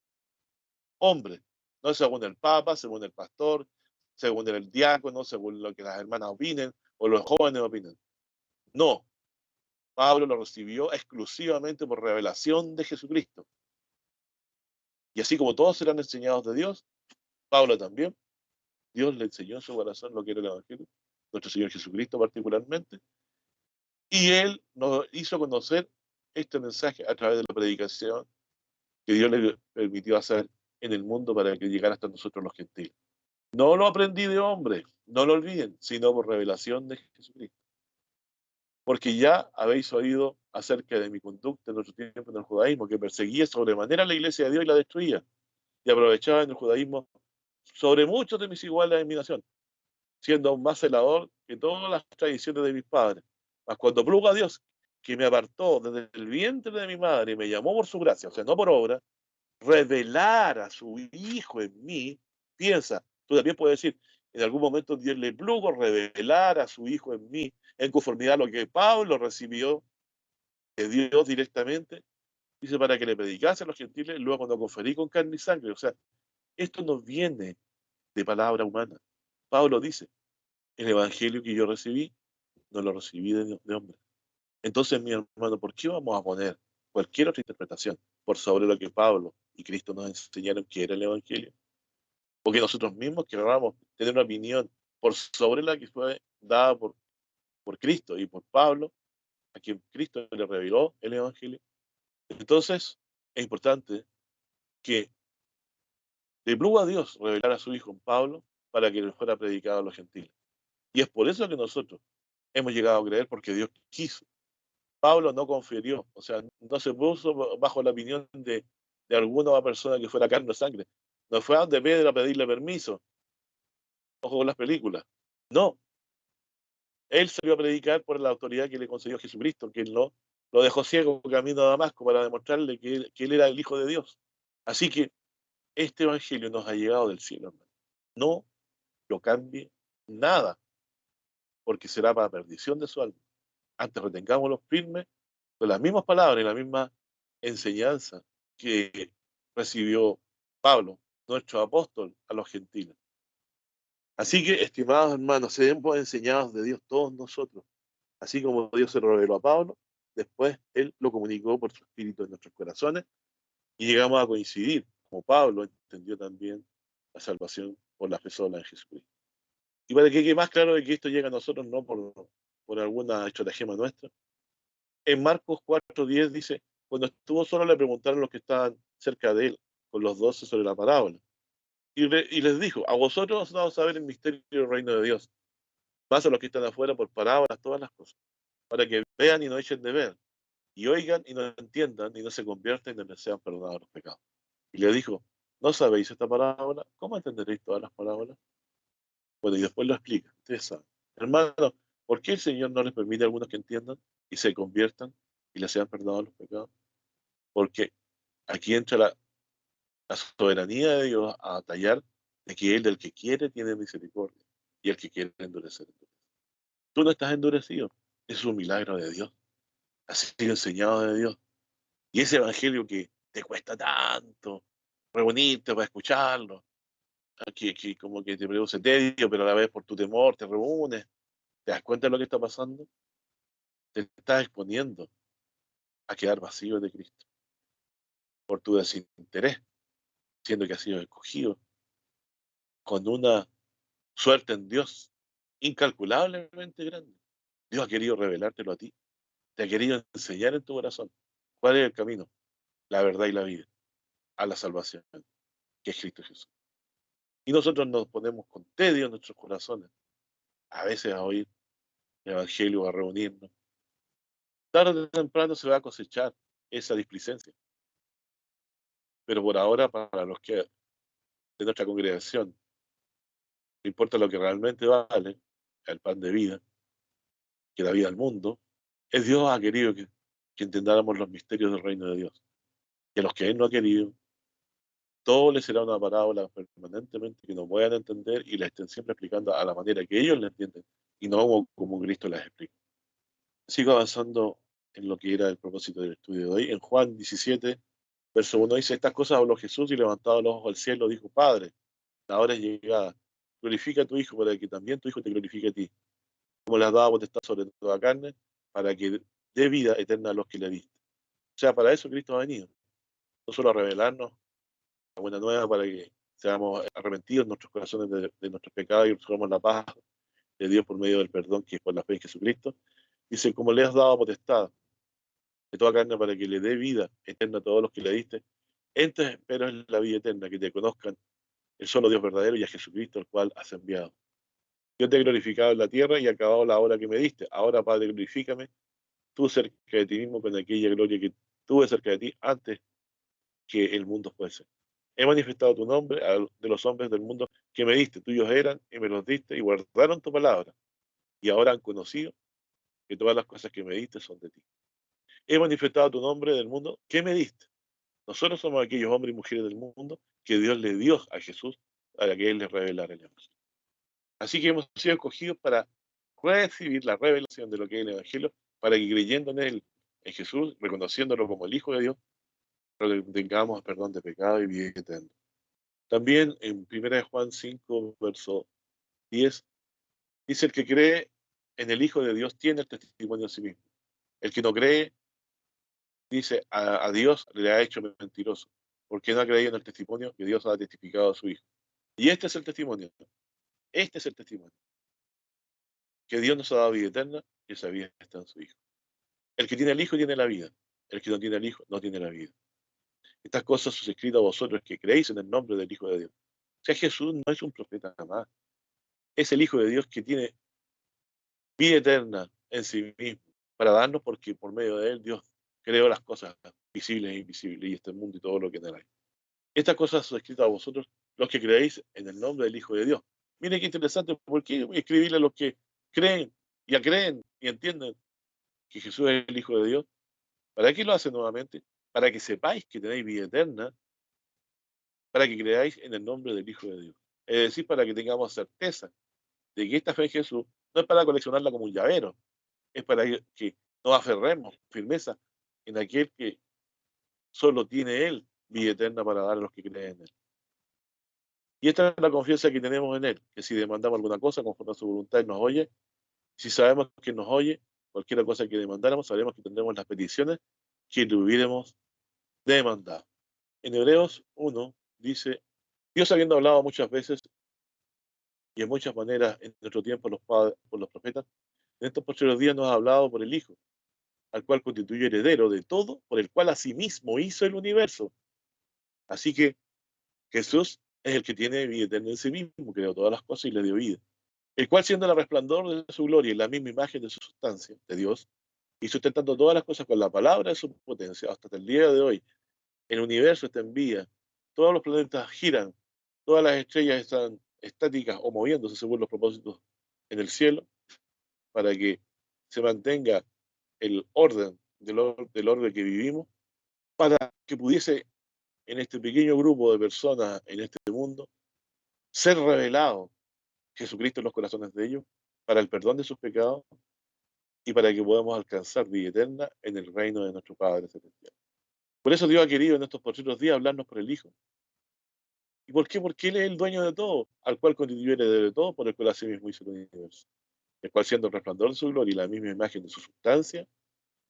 hombre, no es según el papa, según el pastor, según el diácono, según lo que las hermanas opinen o los jóvenes opinen. No, Pablo lo recibió exclusivamente por revelación de Jesucristo. Y así como todos serán enseñados de Dios, Pablo también, Dios le enseñó en su corazón lo que era el evangelio. nuestro Señor Jesucristo particularmente, y Él nos hizo conocer este mensaje a través de la predicación que Dios le permitió hacer en el mundo para que llegara hasta nosotros los gentiles. No lo aprendí de hombre, no lo olviden, sino por revelación de Jesucristo. Porque ya habéis oído acerca de mi conducta en nuestro tiempo en el judaísmo, que perseguía sobremanera a la iglesia de Dios y la destruía, y aprovechaba en el judaísmo sobre muchos de mis iguales en mi nación, siendo aún más celador que todas las tradiciones de mis padres. Mas cuando plugo a Dios, que me apartó desde el vientre de mi madre y me llamó por su gracia, o sea, no por obra, revelar a su Hijo en mí, piensa, tú también puedes decir, en algún momento Dios le plugo revelar a su Hijo en mí, en conformidad a lo que Pablo recibió de Dios directamente, dice, para que le predicase a los gentiles, luego cuando conferí con carne y sangre. O sea, esto no viene de palabra humana. Pablo dice, el evangelio que yo recibí, no lo recibí de hombre. Entonces, mi hermano, ¿por qué vamos a poner cualquier otra interpretación por sobre lo que Pablo y Cristo nos enseñaron que era el evangelio? Porque nosotros mismos queramos tener una opinión por sobre la que fue dada por Cristo y por Pablo, a quien Cristo le reveló el evangelio. Entonces, es importante que le plugo a Dios revelar a su Hijo en Pablo para que le fuera predicado a los gentiles. Y es por eso que nosotros hemos llegado a creer, porque Dios quiso. Pablo no confirió, o sea, no se puso bajo la opinión de alguna persona que fuera carne o sangre. No fue a donde Pedro a pedirle permiso, ojo con las películas. No, él salió a predicar por la autoridad que le concedió Jesucristo, que él no lo dejó ciego camino a Damasco para demostrarle que él era el Hijo de Dios. Así que este evangelio nos ha llegado del cielo, hermano. No lo cambie nada, porque será para perdición de su alma. Antes retengámoslo firme con las mismas palabras y la misma enseñanza que recibió Pablo, nuestro apóstol, a los gentiles. Así que, estimados hermanos, seamos enseñados de Dios todos nosotros. Así como Dios se lo reveló a Pablo, después Él lo comunicó por su Espíritu en nuestros corazones y llegamos a coincidir, como Pablo entendió también la salvación por la fe sola en Jesucristo. Y para que quede más claro de que esto llega a nosotros no por alguna estratagema nuestra, en Marcos 4:10 dice, cuando estuvo solo le preguntaron los que estaban cerca de él, con los 12 sobre la parábola. Y les dijo, a vosotros os dado a saber el misterio del reino de Dios, más a los que están afuera por parábolas, todas las cosas, para que vean y no echen de ver, y oigan y no entiendan, y no se conviertan y no les sean perdonados los pecados. Y le dijo, ¿no sabéis esta parábola? ¿Cómo entenderéis todas las parábolas? Bueno, y después lo explica, ustedes saben. Hermano, ¿por qué el Señor no les permite a algunos que entiendan y se conviertan y les sean perdonados los pecados? Porque aquí entra la soberanía de Dios a tallar de que Él, del que quiere, tiene misericordia, y el que quiere endurecer. Tú no estás endurecido, es un milagro de Dios, has sido enseñado de Dios. Y ese evangelio que te cuesta tanto reunirte para escucharlo, que como que te produce tedio, pero a la vez por tu temor te reúnes, te das cuenta de lo que está pasando, te estás exponiendo a quedar vacío de Cristo por tu desinterés, siendo que has sido escogido con una suerte en Dios incalculablemente grande. Dios ha querido revelártelo a ti, te ha querido enseñar en tu corazón cuál es el camino, la verdad y la vida, a la salvación, que es Cristo Jesús. Y nosotros nos ponemos con tedio en nuestros corazones, a veces a oír el Evangelio, a reunirnos. Tarde o temprano se va a cosechar esa displicencia. Pero por ahora, para los que de nuestra congregación no importa lo que realmente vale, el pan de vida, que da vida al mundo, es Dios ha querido que entendamos los misterios del reino de Dios. Y a los que Él no ha querido, todo les será una parábola permanentemente que no puedan entender y la estén siempre explicando a la manera que ellos la entienden y no como Cristo las explica. Sigo avanzando en lo que era el propósito del estudio de hoy. En Juan 17, verso 1 dice, estas cosas habló Jesús y levantado los ojos al cielo dijo, Padre, la hora es llegada, glorifica a tu Hijo para que también tu Hijo te glorifique a ti, como le has dado potestad sobre toda carne, para que dé vida eterna a los que le diste. O sea, para eso Cristo ha venido, no solo a revelarnos la buena nueva para que seamos arrepentidos en nuestros corazones de nuestros pecados y recibamos la paz de Dios por medio del perdón que es por la fe en Jesucristo. Dice, como le has dado potestad de toda carne para que le dé vida eterna a todos los que le diste, entonces espero en la vida eterna, que te conozcan el solo Dios verdadero y a Jesucristo, el cual has enviado. Yo te he glorificado en la tierra y he acabado la obra que me diste. Ahora, Padre, glorifícame tú cerca de ti mismo con aquella gloria que tuve cerca de ti antes que el mundo fuese. He manifestado tu nombre a de los hombres del mundo que me diste. Tuyos eran y me los diste y guardaron tu palabra. Y ahora han conocido que todas las cosas que me diste son de ti. He manifestado tu nombre del mundo que me diste. Nosotros somos aquellos hombres y mujeres del mundo que Dios le dio a Jesús para que Él les revelara el Evangelio. Así que hemos sido escogidos para recibir la revelación de lo que es el Evangelio, para que creyendo en Él, en Jesús, reconociéndolo como el Hijo de Dios, tengamos perdón de pecado y vida eterna. También en 1 Juan 5, verso 10, dice: el que cree en el Hijo de Dios tiene el testimonio en sí mismo. El que no cree, dice, a Dios le ha hecho mentiroso, porque no ha creído en el testimonio que Dios ha testificado a su Hijo. Y este es el testimonio, este es el testimonio, que Dios nos ha dado vida eterna y esa vida está en su Hijo. El que tiene el Hijo tiene la vida, el que no tiene el Hijo no tiene la vida. Estas cosas son escritas a vosotros que creéis en el nombre del Hijo de Dios. O sea, Jesús no es un profeta más, es el Hijo de Dios que tiene vida eterna en sí mismo, para darnos, porque por medio de él Dios creó las cosas visibles e invisibles y este mundo y todo lo que en él hay. Estas cosas son escritas a vosotros, los que creéis en el nombre del Hijo de Dios. Miren qué interesante, ¿por qué escribirle a los que creen, ya creen y entienden que Jesús es el Hijo de Dios? ¿Para qué lo hace nuevamente? Para que sepáis que tenéis vida eterna, para que creáis en el nombre del Hijo de Dios. Es decir, para que tengamos certeza de que esta fe en Jesús no es para coleccionarla como un llavero, es para que nos aferremos firmeza en aquel que solo tiene Él vida eterna para dar a los que creen en Él. Y esta es la confianza que tenemos en Él, que si demandamos alguna cosa conforme a su voluntad, Él nos oye. Si sabemos que nos oye, cualquier cosa que demandáramos, sabremos que tendremos las peticiones que le hubiéramos demandado. En Hebreos 1 dice: Dios, habiendo hablado muchas veces y en muchas maneras en nuestro tiempo por los profetas, en estos posteriores días nos ha hablado por el Hijo, al cual constituye heredero de todo, por el cual asimismo hizo el universo. Así que Jesús es el que tiene vida eterna en sí mismo, creó todas las cosas y le dio vida. El cual, siendo el resplandor de su gloria y la misma imagen de su sustancia, de Dios, y sustentando todas las cosas con la palabra de su potencia, hasta el día de hoy, el universo está en vía, todos los planetas giran, todas las estrellas están estáticas o moviéndose según los propósitos en el cielo, para que se mantenga el orden del orden que vivimos, para que pudiese en este pequeño grupo de personas en este mundo ser revelado Jesucristo en los corazones de ellos para el perdón de sus pecados y para que podamos alcanzar vida eterna en el reino de nuestro Padre Celestial. Por eso Dios ha querido en estos próximos días hablarnos por el Hijo. ¿Y por qué? Porque Él es el dueño de todo, al cual constituye heredero de todo, por el cual así mismo hizo el universo. El cual, siendo el resplandor de su gloria y la misma imagen de su sustancia,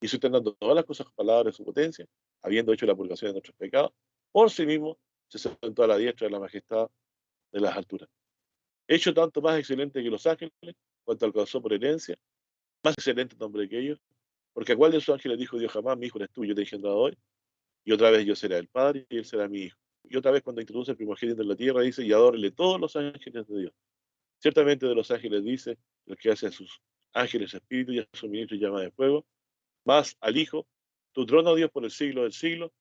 y sustentando todas las cosas con palabras de su potencia, habiendo hecho la purgación de nuestros pecados, por sí mismo se sentó a la diestra de la majestad de las alturas. Hecho tanto más excelente que los ángeles, cuanto alcanzó por herencia, más excelente nombre que ellos, porque a cuál de sus ángeles dijo Dios jamás: mi hijo eres tú, yo te he engendrado hoy, y otra vez yo seré el Padre y él será mi hijo. Y otra vez cuando introduce el primogénito en la tierra dice: y adórele todos los ángeles de Dios. Ciertamente de los ángeles dice: el que hace a sus ángeles espíritu y a sus ministros llama de fuego, más al Hijo: tu trono, Dios, por el siglo del siglo,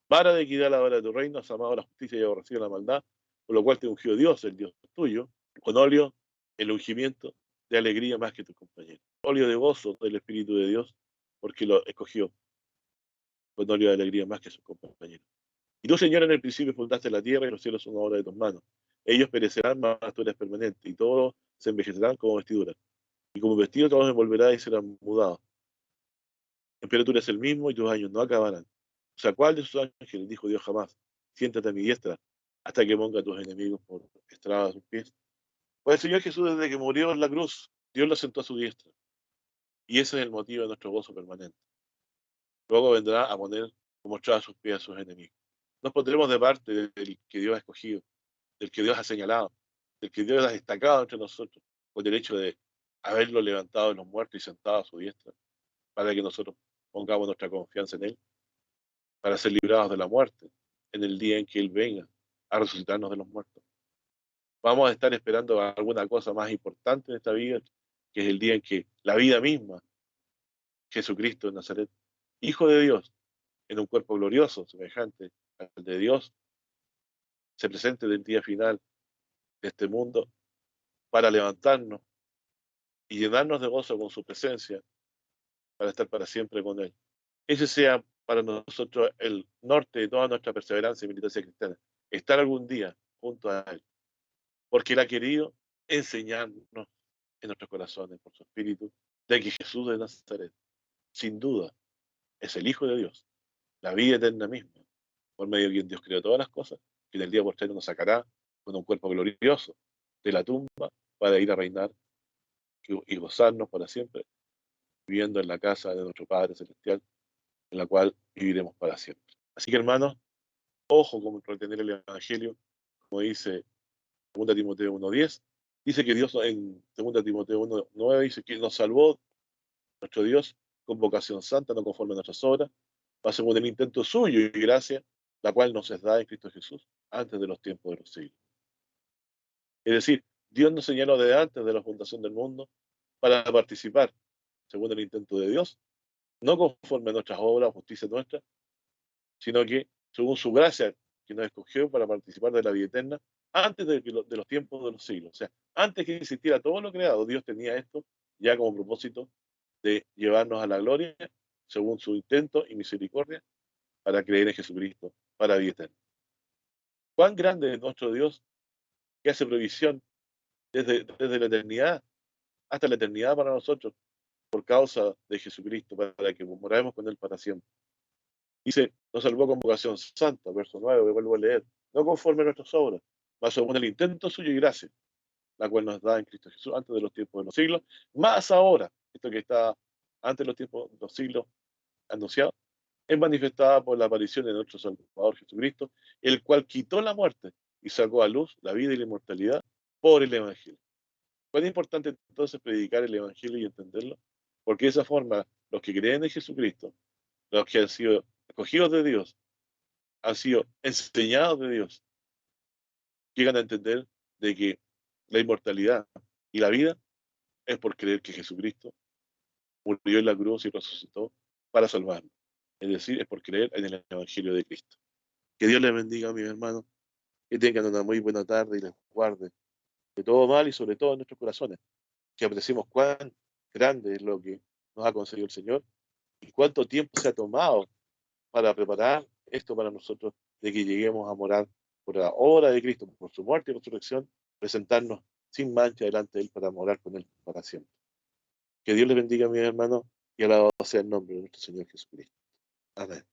vara de equidad la hora de tu reino, has amado la justicia y aborrecido la maldad, por lo cual te ungió Dios, el Dios tuyo, con óleo, el ungimiento de alegría más que tus compañeros. Óleo de gozo del Espíritu de Dios, porque lo escogió, con óleo de alegría más que sus compañeros. Y tú, Señor, en el principio fundaste la tierra y los cielos son obra de tus manos. Ellos perecerán, mas tú eres permanente, y todos se envejecerán como vestidura. Y como vestido todos se envolverán y serán mudados. Pero tú eres el mismo y tus años no acabarán. O sea, ¿cuál de sus ángeles dijo Dios jamás: siéntate a mi diestra hasta que ponga a tus enemigos por estrada de sus pies? Pues el Señor Jesús, desde que murió en la cruz, Dios lo sentó a su diestra. Y ese es el motivo de nuestro gozo permanente. Luego vendrá a poner como estrada a sus pies a sus enemigos. Nos pondremos de parte del que Dios ha escogido, del que Dios ha señalado, del que Dios ha destacado entre nosotros, con derecho de haberlo levantado de los muertos y sentado a su diestra, para que nosotros pongamos nuestra confianza en Él, para ser librados de la muerte en el día en que Él venga a resucitarnos de los muertos. Vamos a estar esperando alguna cosa más importante en esta vida, que es el día en que la vida misma, Jesucristo de Nazaret, Hijo de Dios, en un cuerpo glorioso, semejante al de Dios, se presente del día final de este mundo para levantarnos y llenarnos de gozo con su presencia, para estar para siempre con Él. Ese sea para nosotros el norte de toda nuestra perseverancia y militancia cristiana, estar algún día junto a Él, porque Él ha querido enseñarnos en nuestros corazones, por su Espíritu, de que Jesús de Nazaret, sin duda, es el Hijo de Dios, la vida eterna misma, por medio de quien Dios creó todas las cosas, que en el día postrero nos sacará con un cuerpo glorioso de la tumba para ir a reinar y gozarnos para siempre, viviendo en la casa de nuestro Padre Celestial, en la cual viviremos para siempre. Así que, hermanos, ojo con retener el Evangelio, como dice 2 Timoteo 1:10, dice que Dios en 2 Timoteo 1:9 dice que nos salvó nuestro Dios con vocación santa, no conforme a nuestras obras, va según el intento suyo y gracia, la cual nos es dada en Cristo Jesús antes de los tiempos de los siglos. Es decir, Dios nos señaló desde antes de la fundación del mundo para participar, según el intento de Dios, no conforme a nuestras obras o justicia nuestra, sino que según su gracia, que nos escogió para participar de la vida eterna antes de los tiempos de los siglos. O sea, antes que existiera todo lo creado, Dios tenía esto ya como propósito de llevarnos a la gloria, según su intento y misericordia, para creer en Jesucristo, para vida eterna. Cuán grande es nuestro Dios, que hace provisión desde la eternidad hasta la eternidad para nosotros, por causa de Jesucristo, para que moramos con Él para siempre. Dice, nos salvó con vocación santa, verso 9, vuelvo a leer, no conforme a nuestras obras, mas según el intento suyo y gracia, la cual nos da en Cristo Jesús antes de los tiempos de los siglos, más ahora, esto que está antes de los tiempos de los siglos anunciado, es manifestada por la aparición de nuestro Salvador Jesucristo, el cual quitó la muerte y sacó a luz la vida y la inmortalidad por el Evangelio. ¿Cuán importante entonces predicar el Evangelio y entenderlo? Porque de esa forma, los que creen en Jesucristo, los que han sido escogidos de Dios, han sido enseñados de Dios, llegan a entender de que la inmortalidad y la vida es por creer que Jesucristo murió en la cruz y resucitó para salvarnos. Es decir, es por creer en el Evangelio de Cristo. Que Dios les bendiga, mis hermanos, que tengan una muy buena tarde y les guarde de todo mal y sobre todo en nuestros corazones. Que apreciemos cuán grande es lo que nos ha concedido el Señor y cuánto tiempo se ha tomado para preparar esto para nosotros, de que lleguemos a morar por la obra de Cristo, por su muerte y resurrección, presentarnos sin mancha delante de Él para morar con Él para siempre. Que Dios les bendiga, mis hermanos, y alabado sea el nombre de nuestro Señor Jesucristo. Amén.